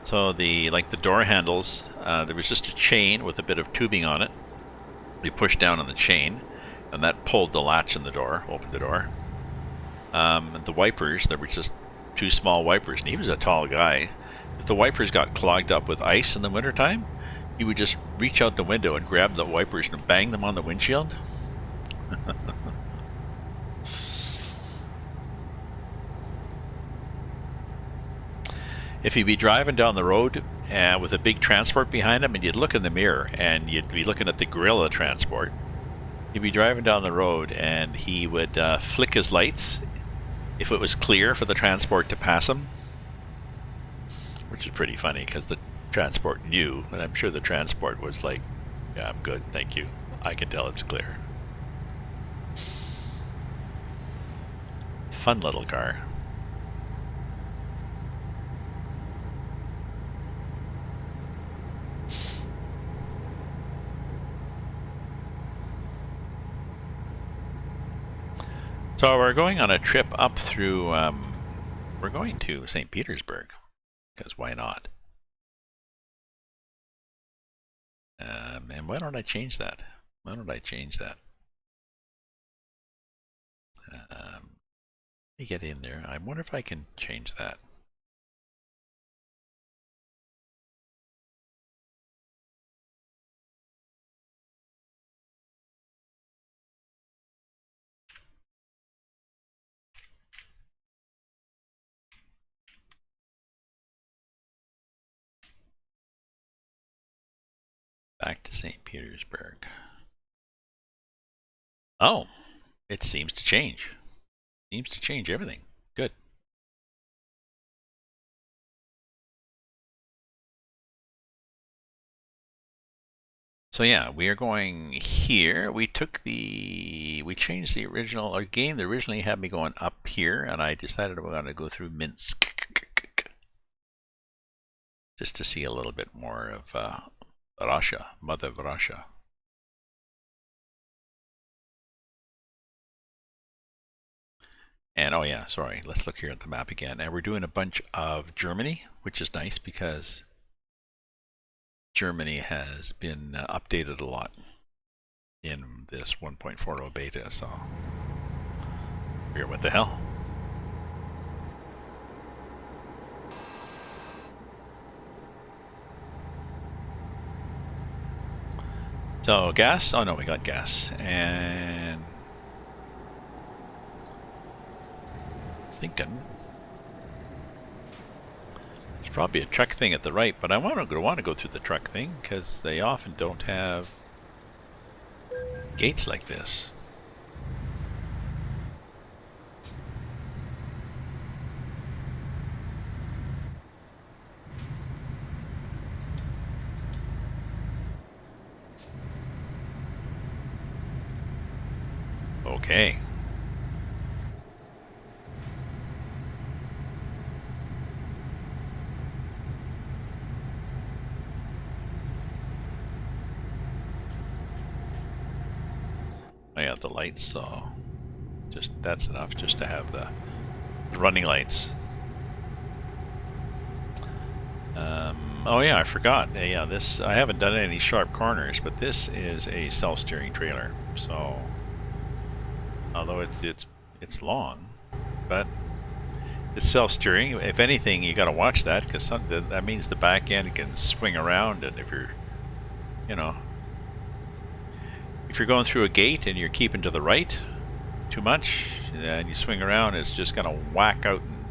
So the door handles, there was just a chain with a bit of tubing on it. You push down on the chain, and that pulled the latch in the door, opened the door. The wipers, there were just 2 small wipers, and he was a tall guy. If the wipers got clogged up with ice in the wintertime, he would just reach out the window and grab the wipers and bang them on the windshield. If he'd be driving down the road with a big transport behind him, and you'd look in the mirror and you'd be looking at the grill of the transport, he'd be driving down the road and he would flick his lights if it was clear for the transport to pass him, which is pretty funny because the transport knew, and I'm sure the transport was like, yeah, I'm good, thank you, I can tell it's clear. Fun little car. So we're going on a trip up through, we're going to St. Petersburg, because why not? And why don't I change that? Why don't I change that? Let me get in there. I wonder if I can change that. Back to St. Petersburg. Oh, it seems to change. Seems to change everything. Good. So yeah, we are going here. We changed the original, our game that originally had me going up here, and I decided we're going to go through Minsk. Just to see a little bit more of Russia, Mother Russia. And oh yeah, sorry, let's look here at the map again. And we're doing a bunch of Germany, which is nice because Germany has been updated a lot in this 1.40 beta, so here, what the hell? So gas, oh no, we got gas, and thinking there's probably a truck thing at the right, but I want to go through the truck thing because they often don't have gates like this. Okay. I got the lights, so just that's enough just to have the running lights. Oh yeah, I forgot. Yeah, this I haven't done any sharp corners, but this is a self-steering trailer. So although it's long, but it's self-steering. If anything, you got to watch that because that means the back end can swing around, and if you're, you know, if you're going through a gate and you're keeping to the right too much, and you swing around, it's just gonna whack out and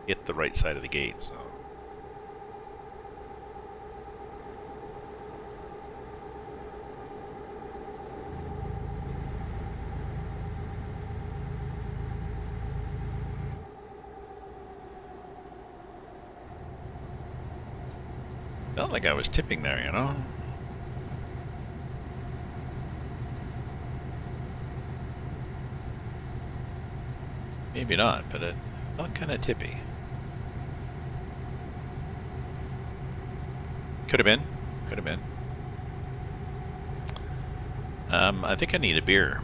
hit the right side of the gate. So. Felt like I was tipping there, you know? Maybe not, but it felt kind of tippy. Could have been. Could have been. I think I need a beer.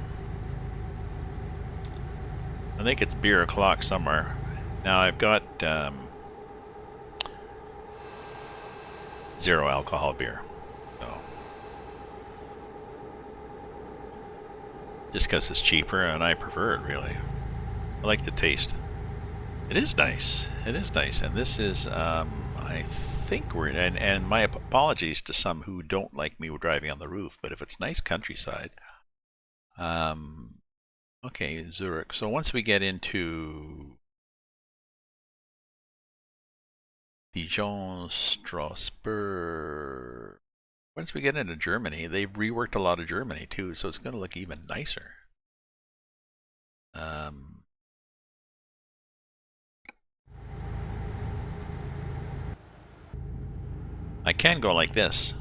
I think it's beer o'clock somewhere. Now I've got zero alcohol beer. So. Just because it's cheaper and I prefer it, really. I like the taste. It is nice. It is nice, and this is, I think we're, and my apologies to some who don't like me driving on the roof, but if it's nice countryside, okay, Zurich. So once we get into Dijon, Strasbourg, once we get into Germany, they've reworked a lot of Germany too, so it's going to look even nicer. I can go like this.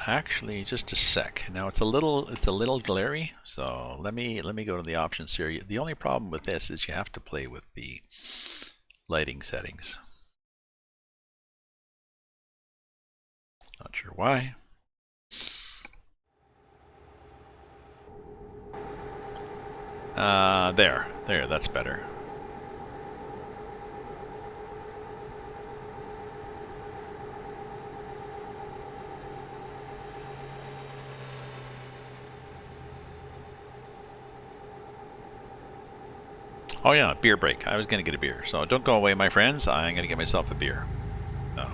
Actually, just a sec. Now it's a little glary, so let me go to the options here. The only problem with this is you have to play with the lighting settings. Not sure why. There, that's better. Oh yeah, beer break. I was gonna get a beer, so don't go away, my friends. I'm gonna get myself a beer. Oh.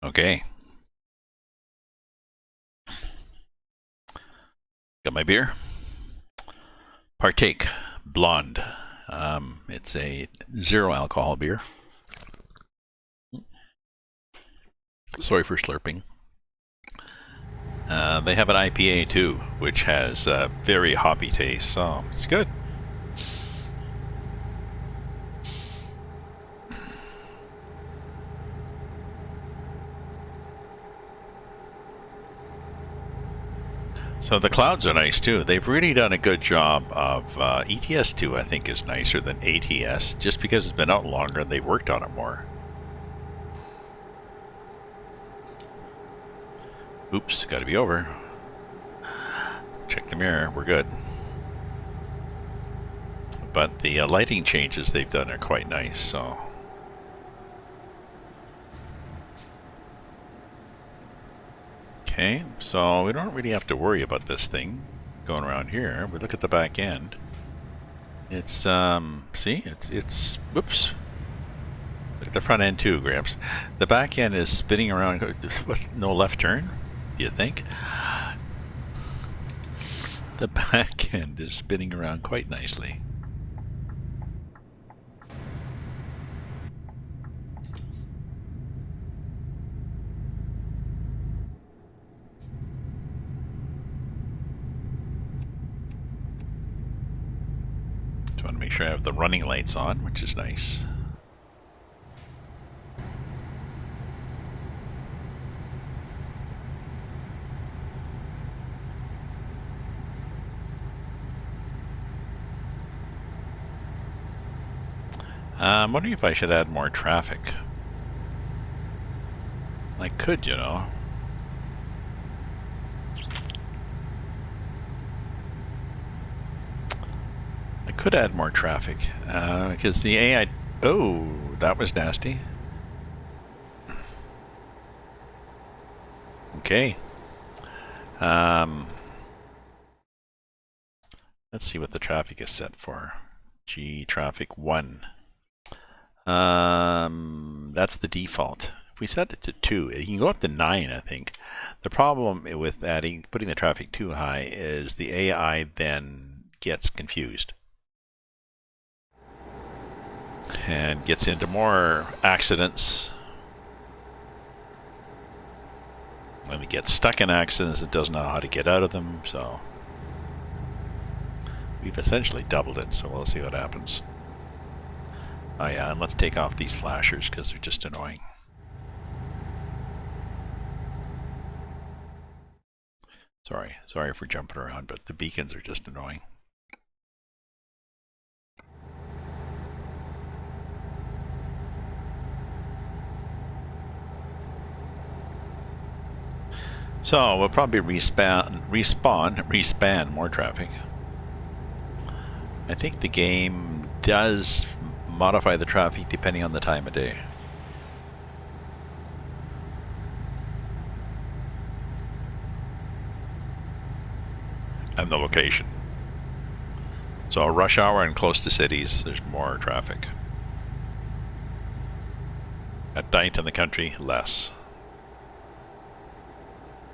Okay. Got my beer. Partake Blonde. It's a 0 alcohol beer. Sorry for slurping. They have an IPA too, which has a very hoppy taste, so it's good. So the clouds are nice too. They've really done a good job of ETS2. I think is nicer than ATS, just because it's been out longer and they worked on it more. Oops, got to be over. Check the mirror. We're good. But the lighting changes they've done are quite nice. So. Okay, so we don't really have to worry about this thing going around here. We look at the back end. It's see, it's whoops. Look at the front end too, Gramps. The back end is spinning around. What? No left turn? Do you think? The back end is spinning around quite nicely. Just want to make sure I have the running lights on, which is nice. I'm wondering if I should add more traffic. I could, you know. I could add more traffic because the AI. Oh, that was nasty. Okay. Let's see what the traffic is set for. G traffic 1. That's the default. If we set it to 2, it can go up to 9, I think. The problem with putting the traffic too high is the AI then gets confused and gets into more accidents. When it gets stuck in accidents, it doesn't know how to get out of them, so we've essentially doubled it, so we'll see what happens. Oh yeah, and let's take off these flashers because they're just annoying. Sorry for jumping around, but the beacons are just annoying. So we'll probably respawn more traffic. I think the game does modify the traffic depending on the time of day. And the location. So rush hour and close to cities, there's more traffic. At night in the country, less.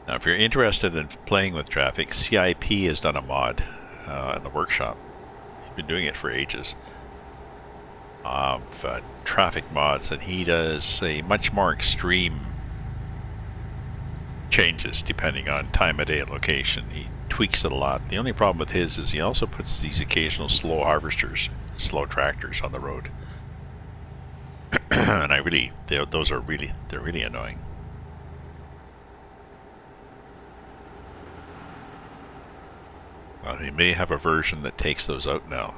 Now if you're interested in playing with traffic, CIP has done a mod in the workshop. He's been doing it for ages. Of traffic mods, and he does a much more extreme changes depending on time of day and location. He tweaks it a lot. The only problem with his is he also puts these occasional slow harvesters, slow tractors on the road. And they're really annoying. Well, he may have a version that takes those out now.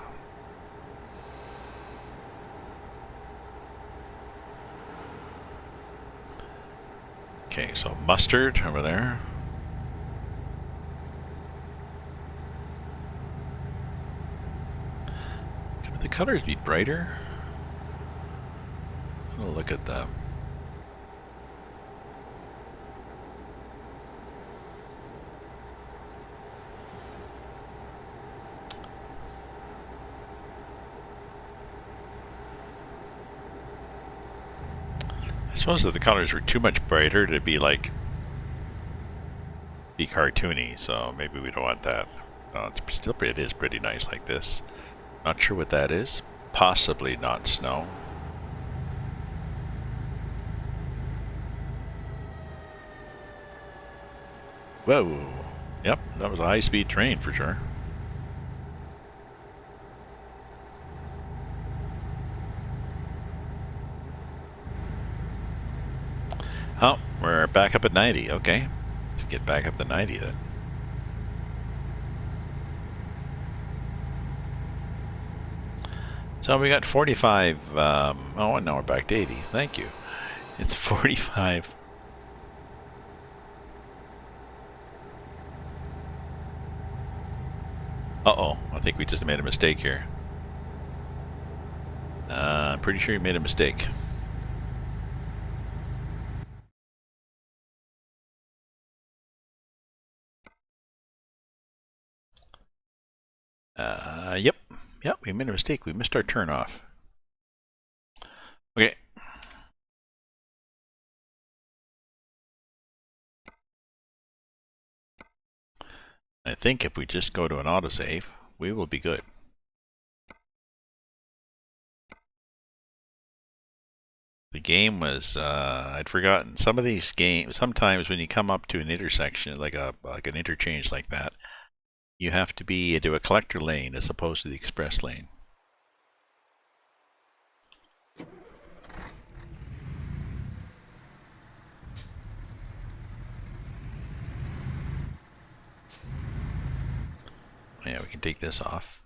Okay, so mustard over there. Could the colors be brighter? I'll look at them. I suppose if the colors were too much brighter, it'd be cartoony, so maybe we don't want that. It is pretty nice like this. Not sure what that is. Possibly not snow. Whoa. Yep, that was a high-speed train for sure. Oh, we're back up at 90. Okay. Let's get back up to 90 then. So we got 45. Oh, and now we're back to 80. Thank you. It's 45. Uh-oh. I think we just made a mistake here. I'm pretty sure you made a mistake. Yep. Yeah, we made a mistake. We missed our turn off. Okay. I think if we just go to an autosave, we will be good. The game was, I'd forgotten. Some of these games, sometimes when you come up to an intersection, like an interchange like that, you have to be into a collector lane as opposed to the express lane. Yeah, we can take this off.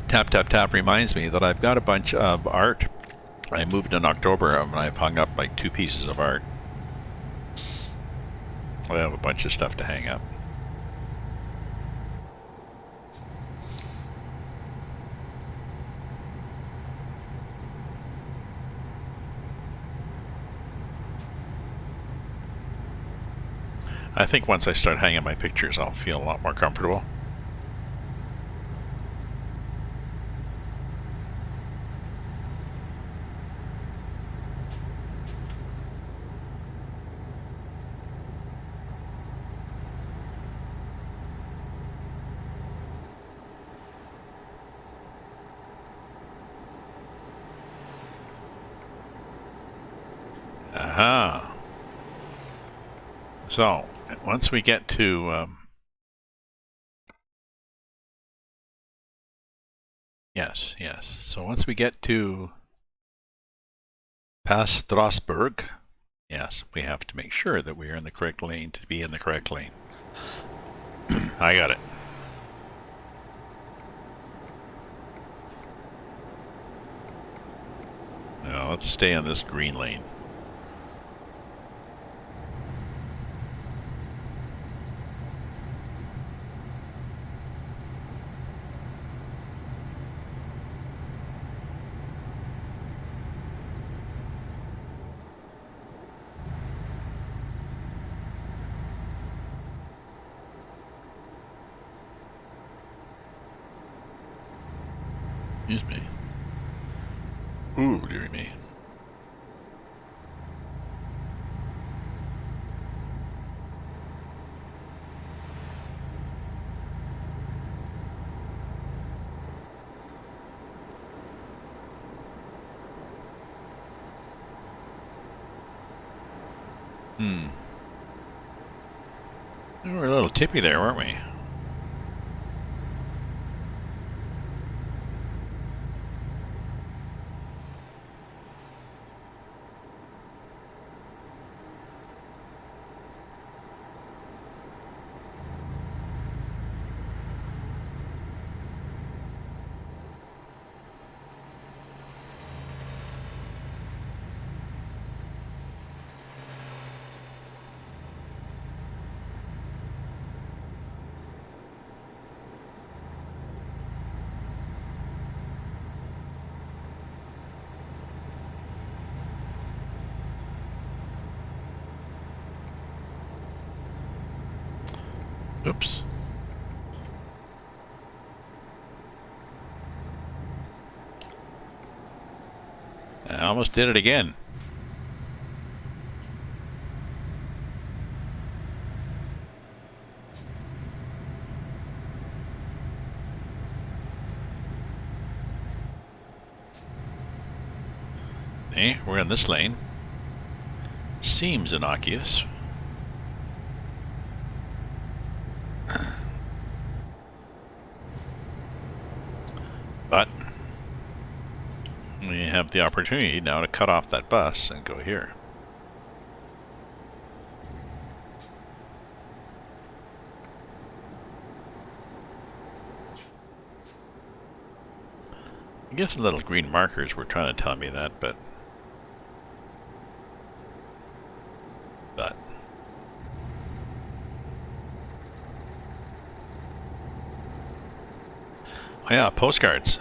Tap, tap, tap reminds me that I've got a bunch of art. I moved in October and I've hung up like 2 pieces of art. I have a bunch of stuff to hang up. I think once I start hanging my pictures, I'll feel a lot more comfortable. Aha. So, once we get to... yes. So once we get to past Strasbourg, yes, we have to make sure that we are in the correct lane to be in the correct lane. I got it. Now let's stay on this green lane. Excuse me. Ooh, dearie me. We were a little tippy there, weren't we? Oops. I almost did it again. Hey, we're in this lane. Seems innocuous. But we have the opportunity now to cut off that bus and go here. I guess the little green markers were trying to tell me that, but Oh, yeah, postcards.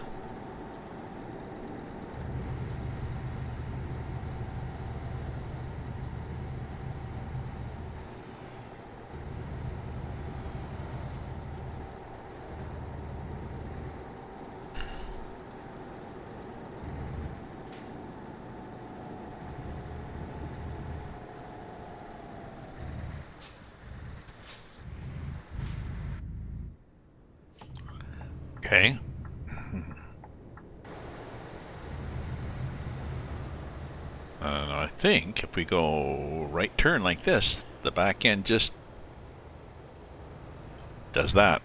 Okay. I think if we go right turn like this, the back end just does that.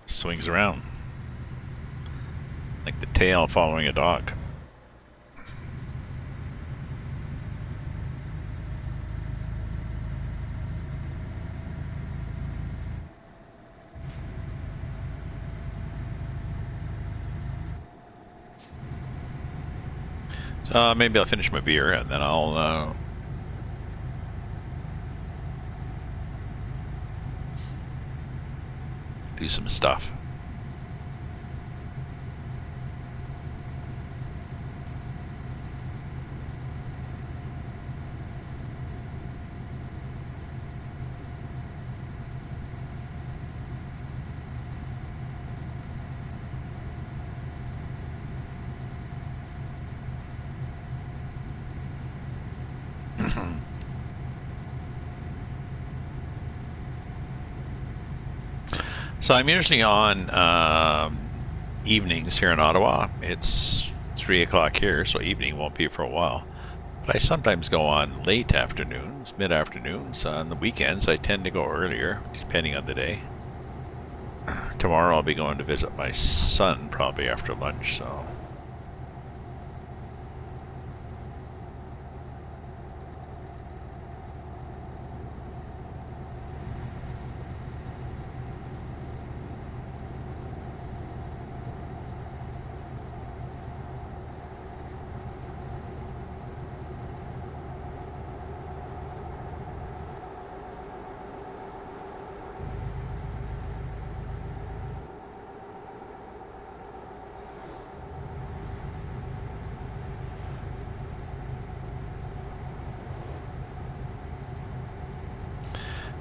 Swings around. Like the tail following a dog. Maybe I'll finish my beer and then I'll do some stuff. So I'm usually on evenings here in Ottawa. It's 3 o'clock here, so evening won't be for a while. But I sometimes go on late afternoons, mid-afternoons. On the weekends, I tend to go earlier, depending on the day. Tomorrow I'll be going to visit my son probably after lunch, so...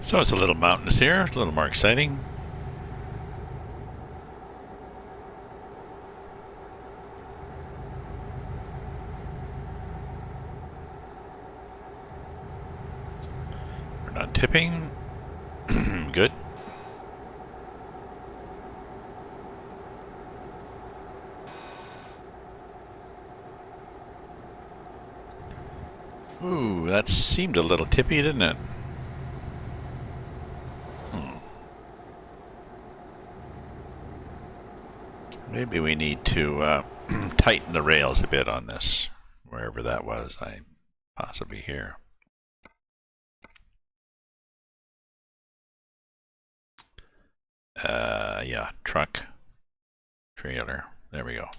So it's a little mountainous here, a little more exciting. We're not tipping. Good. Ooh, that seemed a little tippy, didn't it? Maybe we need to tighten the rails a bit on this, wherever that was. I possibly here. Yeah, truck, trailer. There we go.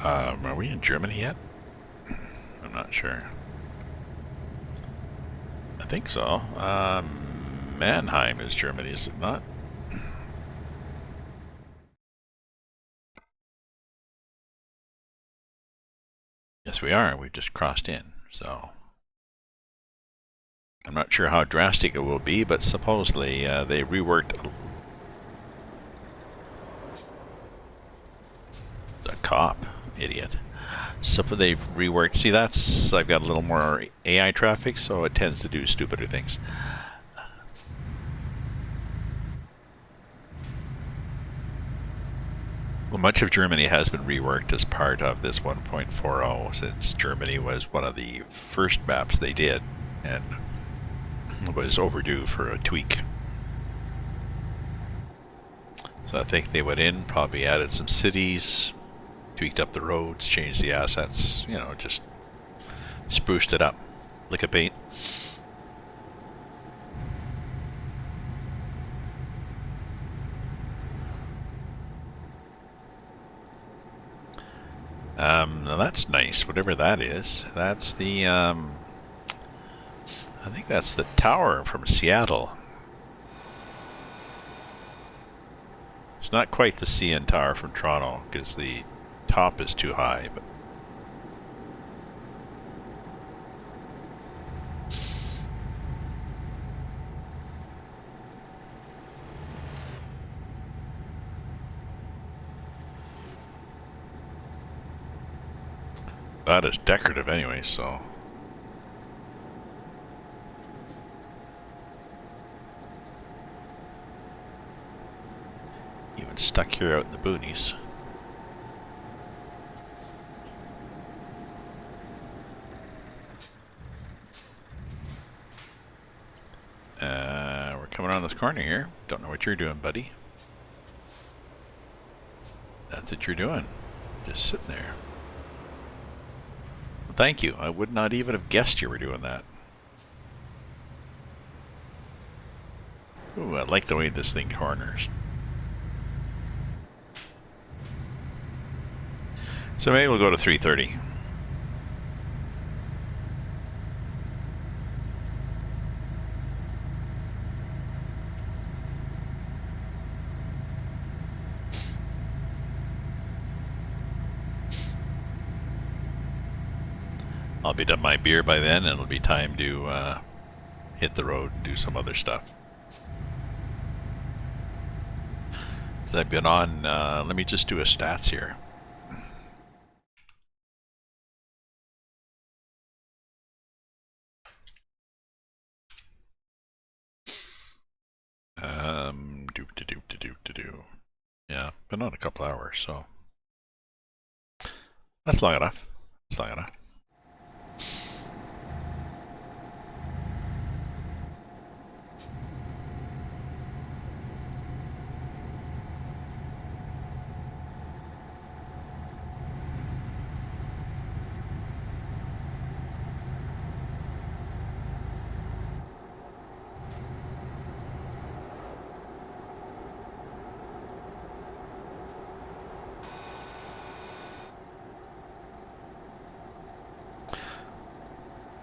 Are we in Germany yet? I'm not sure. I think so. Mannheim is Germany, is it not? Yes, we are. We just crossed in, so... I'm not sure how drastic it will be, but supposedly they reworked... The cop. Idiot. So they've reworked. See, that's... I've got a little more AI traffic, so it tends to do stupider things. Well, much of Germany has been reworked as part of this 1.40, since Germany was one of the first maps they did, and was overdue for a tweak. So I think they went in, probably added some cities, tweaked up the roads, changed the assets, you know, just spruced it up. Lick of paint. Now that's nice, whatever that is. That's the, I think that's the tower from Seattle. It's not quite the CN Tower from Toronto, because the top is too high, but that is decorative anyway, so. Even stuck here out in the boonies. We're coming around this corner here. Don't know what you're doing, buddy. That's what you're doing. Just sitting there. Thank you. I would not even have guessed you were doing that. Ooh, I like the way this thing corners. So maybe we'll go to 330. I'll be done my beer by then, and it'll be time to hit the road and do some other stuff. So I've been on, let me just do a stats here. Yeah, been on a couple hours, so that's long enough. That's long enough.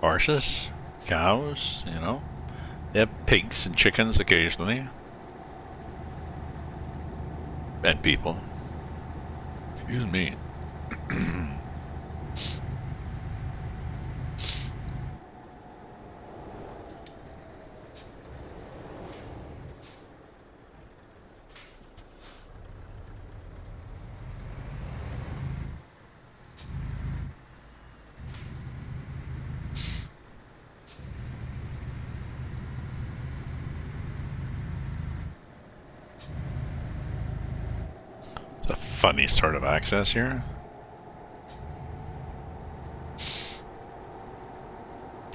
Horses, cows, you know. They have pigs and chickens occasionally. And people. Excuse me. It's a funny sort of access here.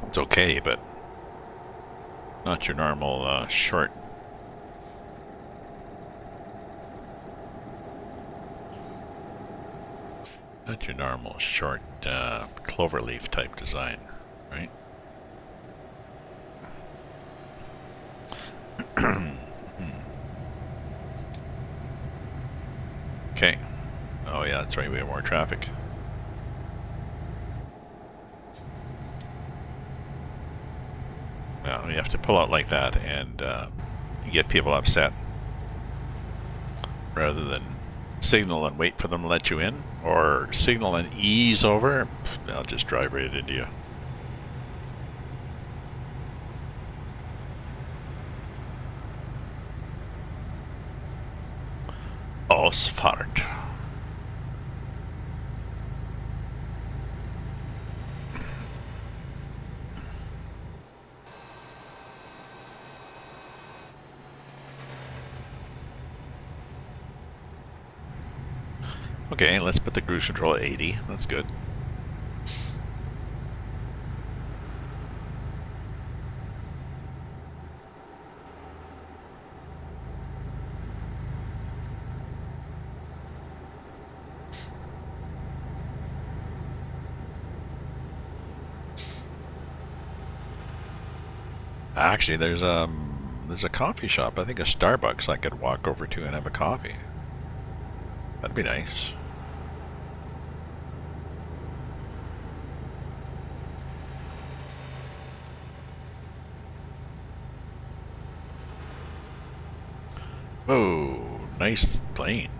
It's okay, but not your normal short. Not your normal short cloverleaf type design, right? Okay. Oh yeah, that's right, we have more traffic. Well, you have to pull out like that and you get people upset. Rather than signal and wait for them to let you in, or signal and ease over, they'll just drive right into you. Ausfahrt. Okay, let's put the cruise control at 80. That's good. Actually, there's a coffee shop, I think a Starbucks I could walk over to and have a coffee. That'd be nice. Oh, nice plane.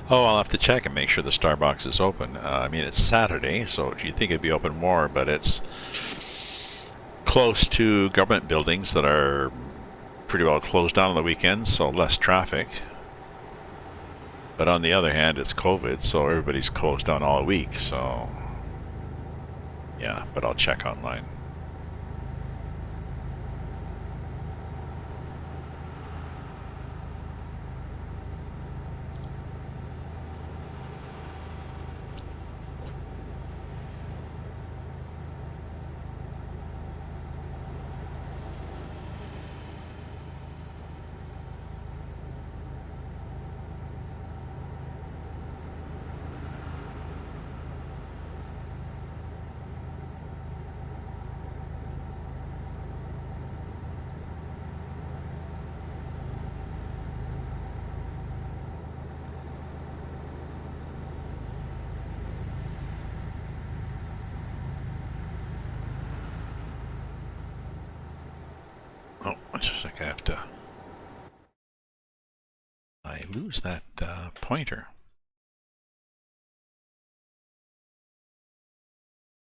Oh, I'll have to check and make sure the Starbucks is open. I mean, it's Saturday, so you think it'd be open more, but it's close to government buildings that are pretty well closed down on the weekends, so less traffic. But on the other hand, it's COVID, so everybody's closed down all week, so yeah, but I'll check online. Oh, it's just like I lose that pointer.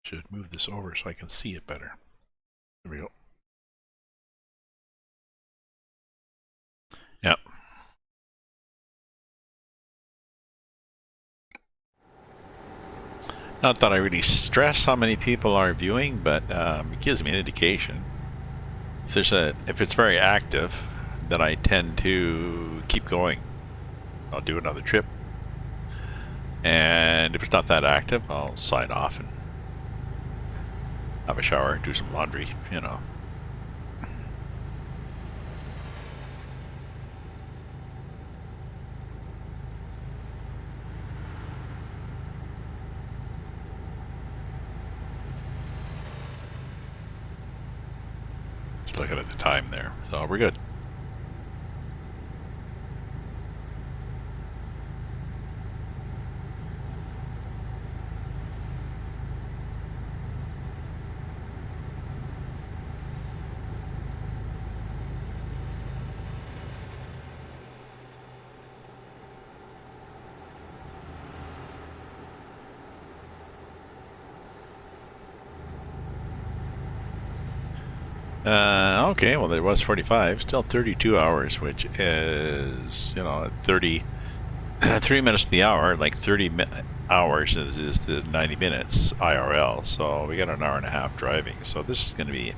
Should move this over so I can see it better. There we go. Yep. Not that I really stress how many people are viewing, but it gives me an indication. If it's very active, then I tend to keep going. I'll do another trip. And if it's not that active, I'll sign off and have a shower, do some laundry, you know. Just looking at the time there. So we're good. Okay, well there was 45, still 32 hours, which is, you know, 3 minutes to the hour, like 30 hours is the 90 minutes IRL, so we got an hour and a half driving, so this is going to be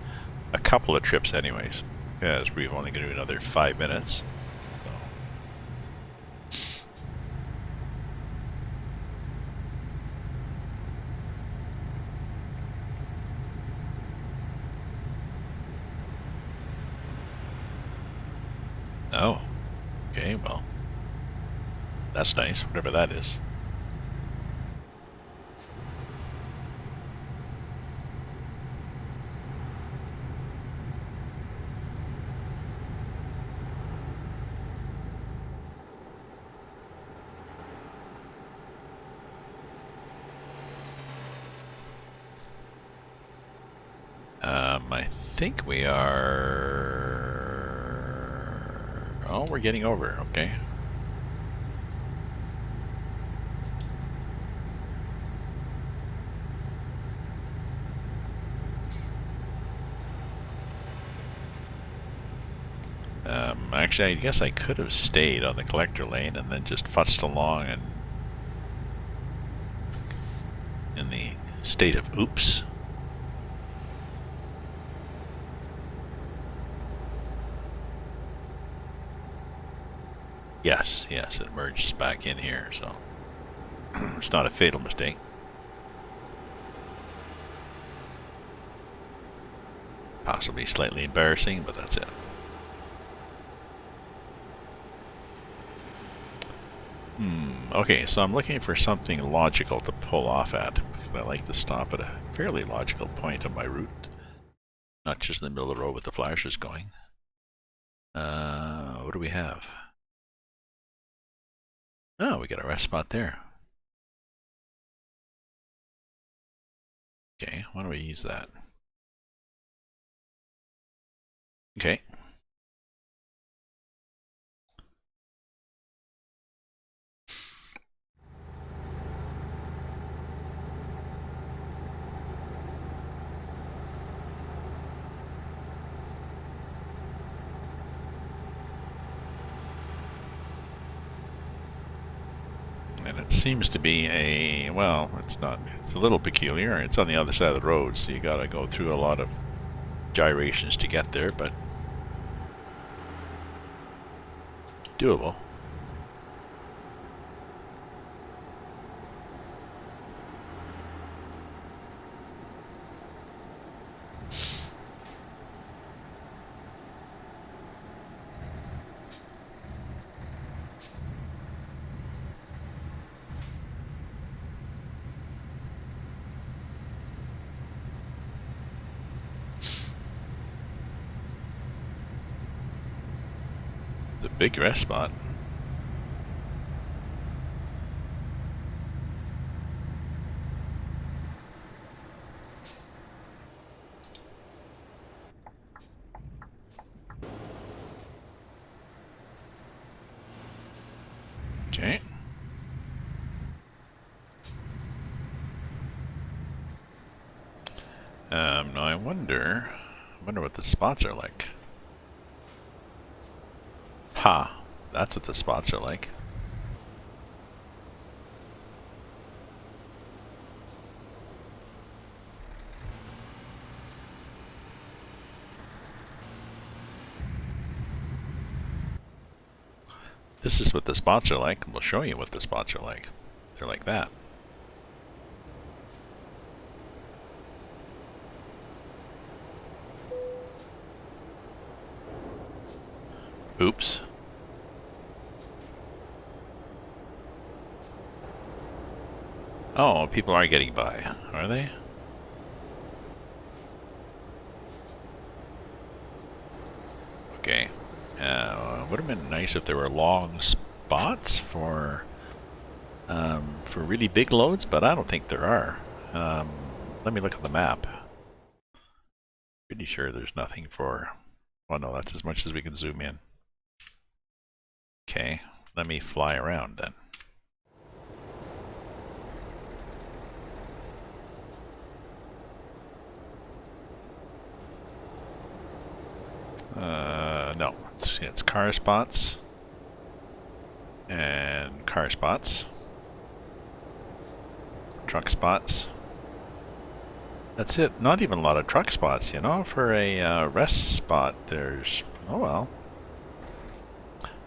a couple of trips anyways, because we're only going to do another 5 minutes. Oh, okay, well, that's nice, whatever that is. I think we are... Oh, we're getting over, okay. Actually, I guess I could have stayed on the collector lane and then just futzed along and in the state of oops. Yes, it merges back in here, so it's not a fatal mistake. Possibly slightly embarrassing, but that's it. Okay, so I'm looking for something logical to pull off at. I like to stop at a fairly logical point on my route. Not just in the middle of the road with the flashes going. What do we have? Oh, we got a rest spot there. Okay, why don't we use that? Okay. And it seems to be a, well, it's not, it's a little peculiar. It's on the other side of the road, so you gotta go through a lot of gyrations to get there, but doable. It's a big rest spot. Okay. Now I wonder what the spots are like. Ha! That's what the spots are like. This is what the spots are like. We'll show you what the spots are like. They're like that. Oops. Oh, people are getting by, are they? Okay. Would have been nice if there were long spots for really big loads, but I don't think there are. Let me look at the map. Pretty sure there's nothing for... Oh no, that's as much as we can zoom in. Okay, let me fly around then. No, it's car spots and car spots, truck spots. That's it. Not even a lot of truck spots, you know. For a rest spot, there's... Oh well.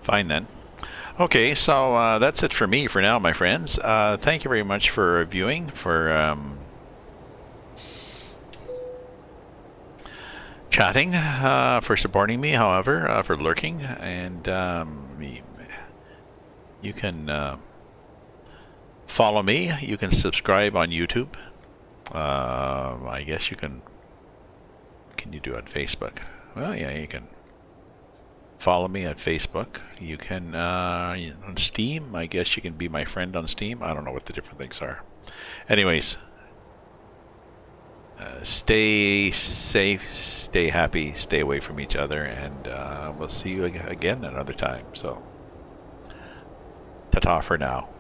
Fine then. Okay, so that's it for me for now, my friends. Thank you very much for viewing, for chatting, for supporting me, however, for lurking, and you can follow me. You can subscribe on YouTube. I guess you can. Can you do it on Facebook? Well, yeah, you can follow me on Facebook. You can on Steam. I guess you can be my friend on Steam. I don't know what the different things are. Anyways. Stay safe, stay happy, stay away from each other, and we'll see you again another time. So, ta-ta for now.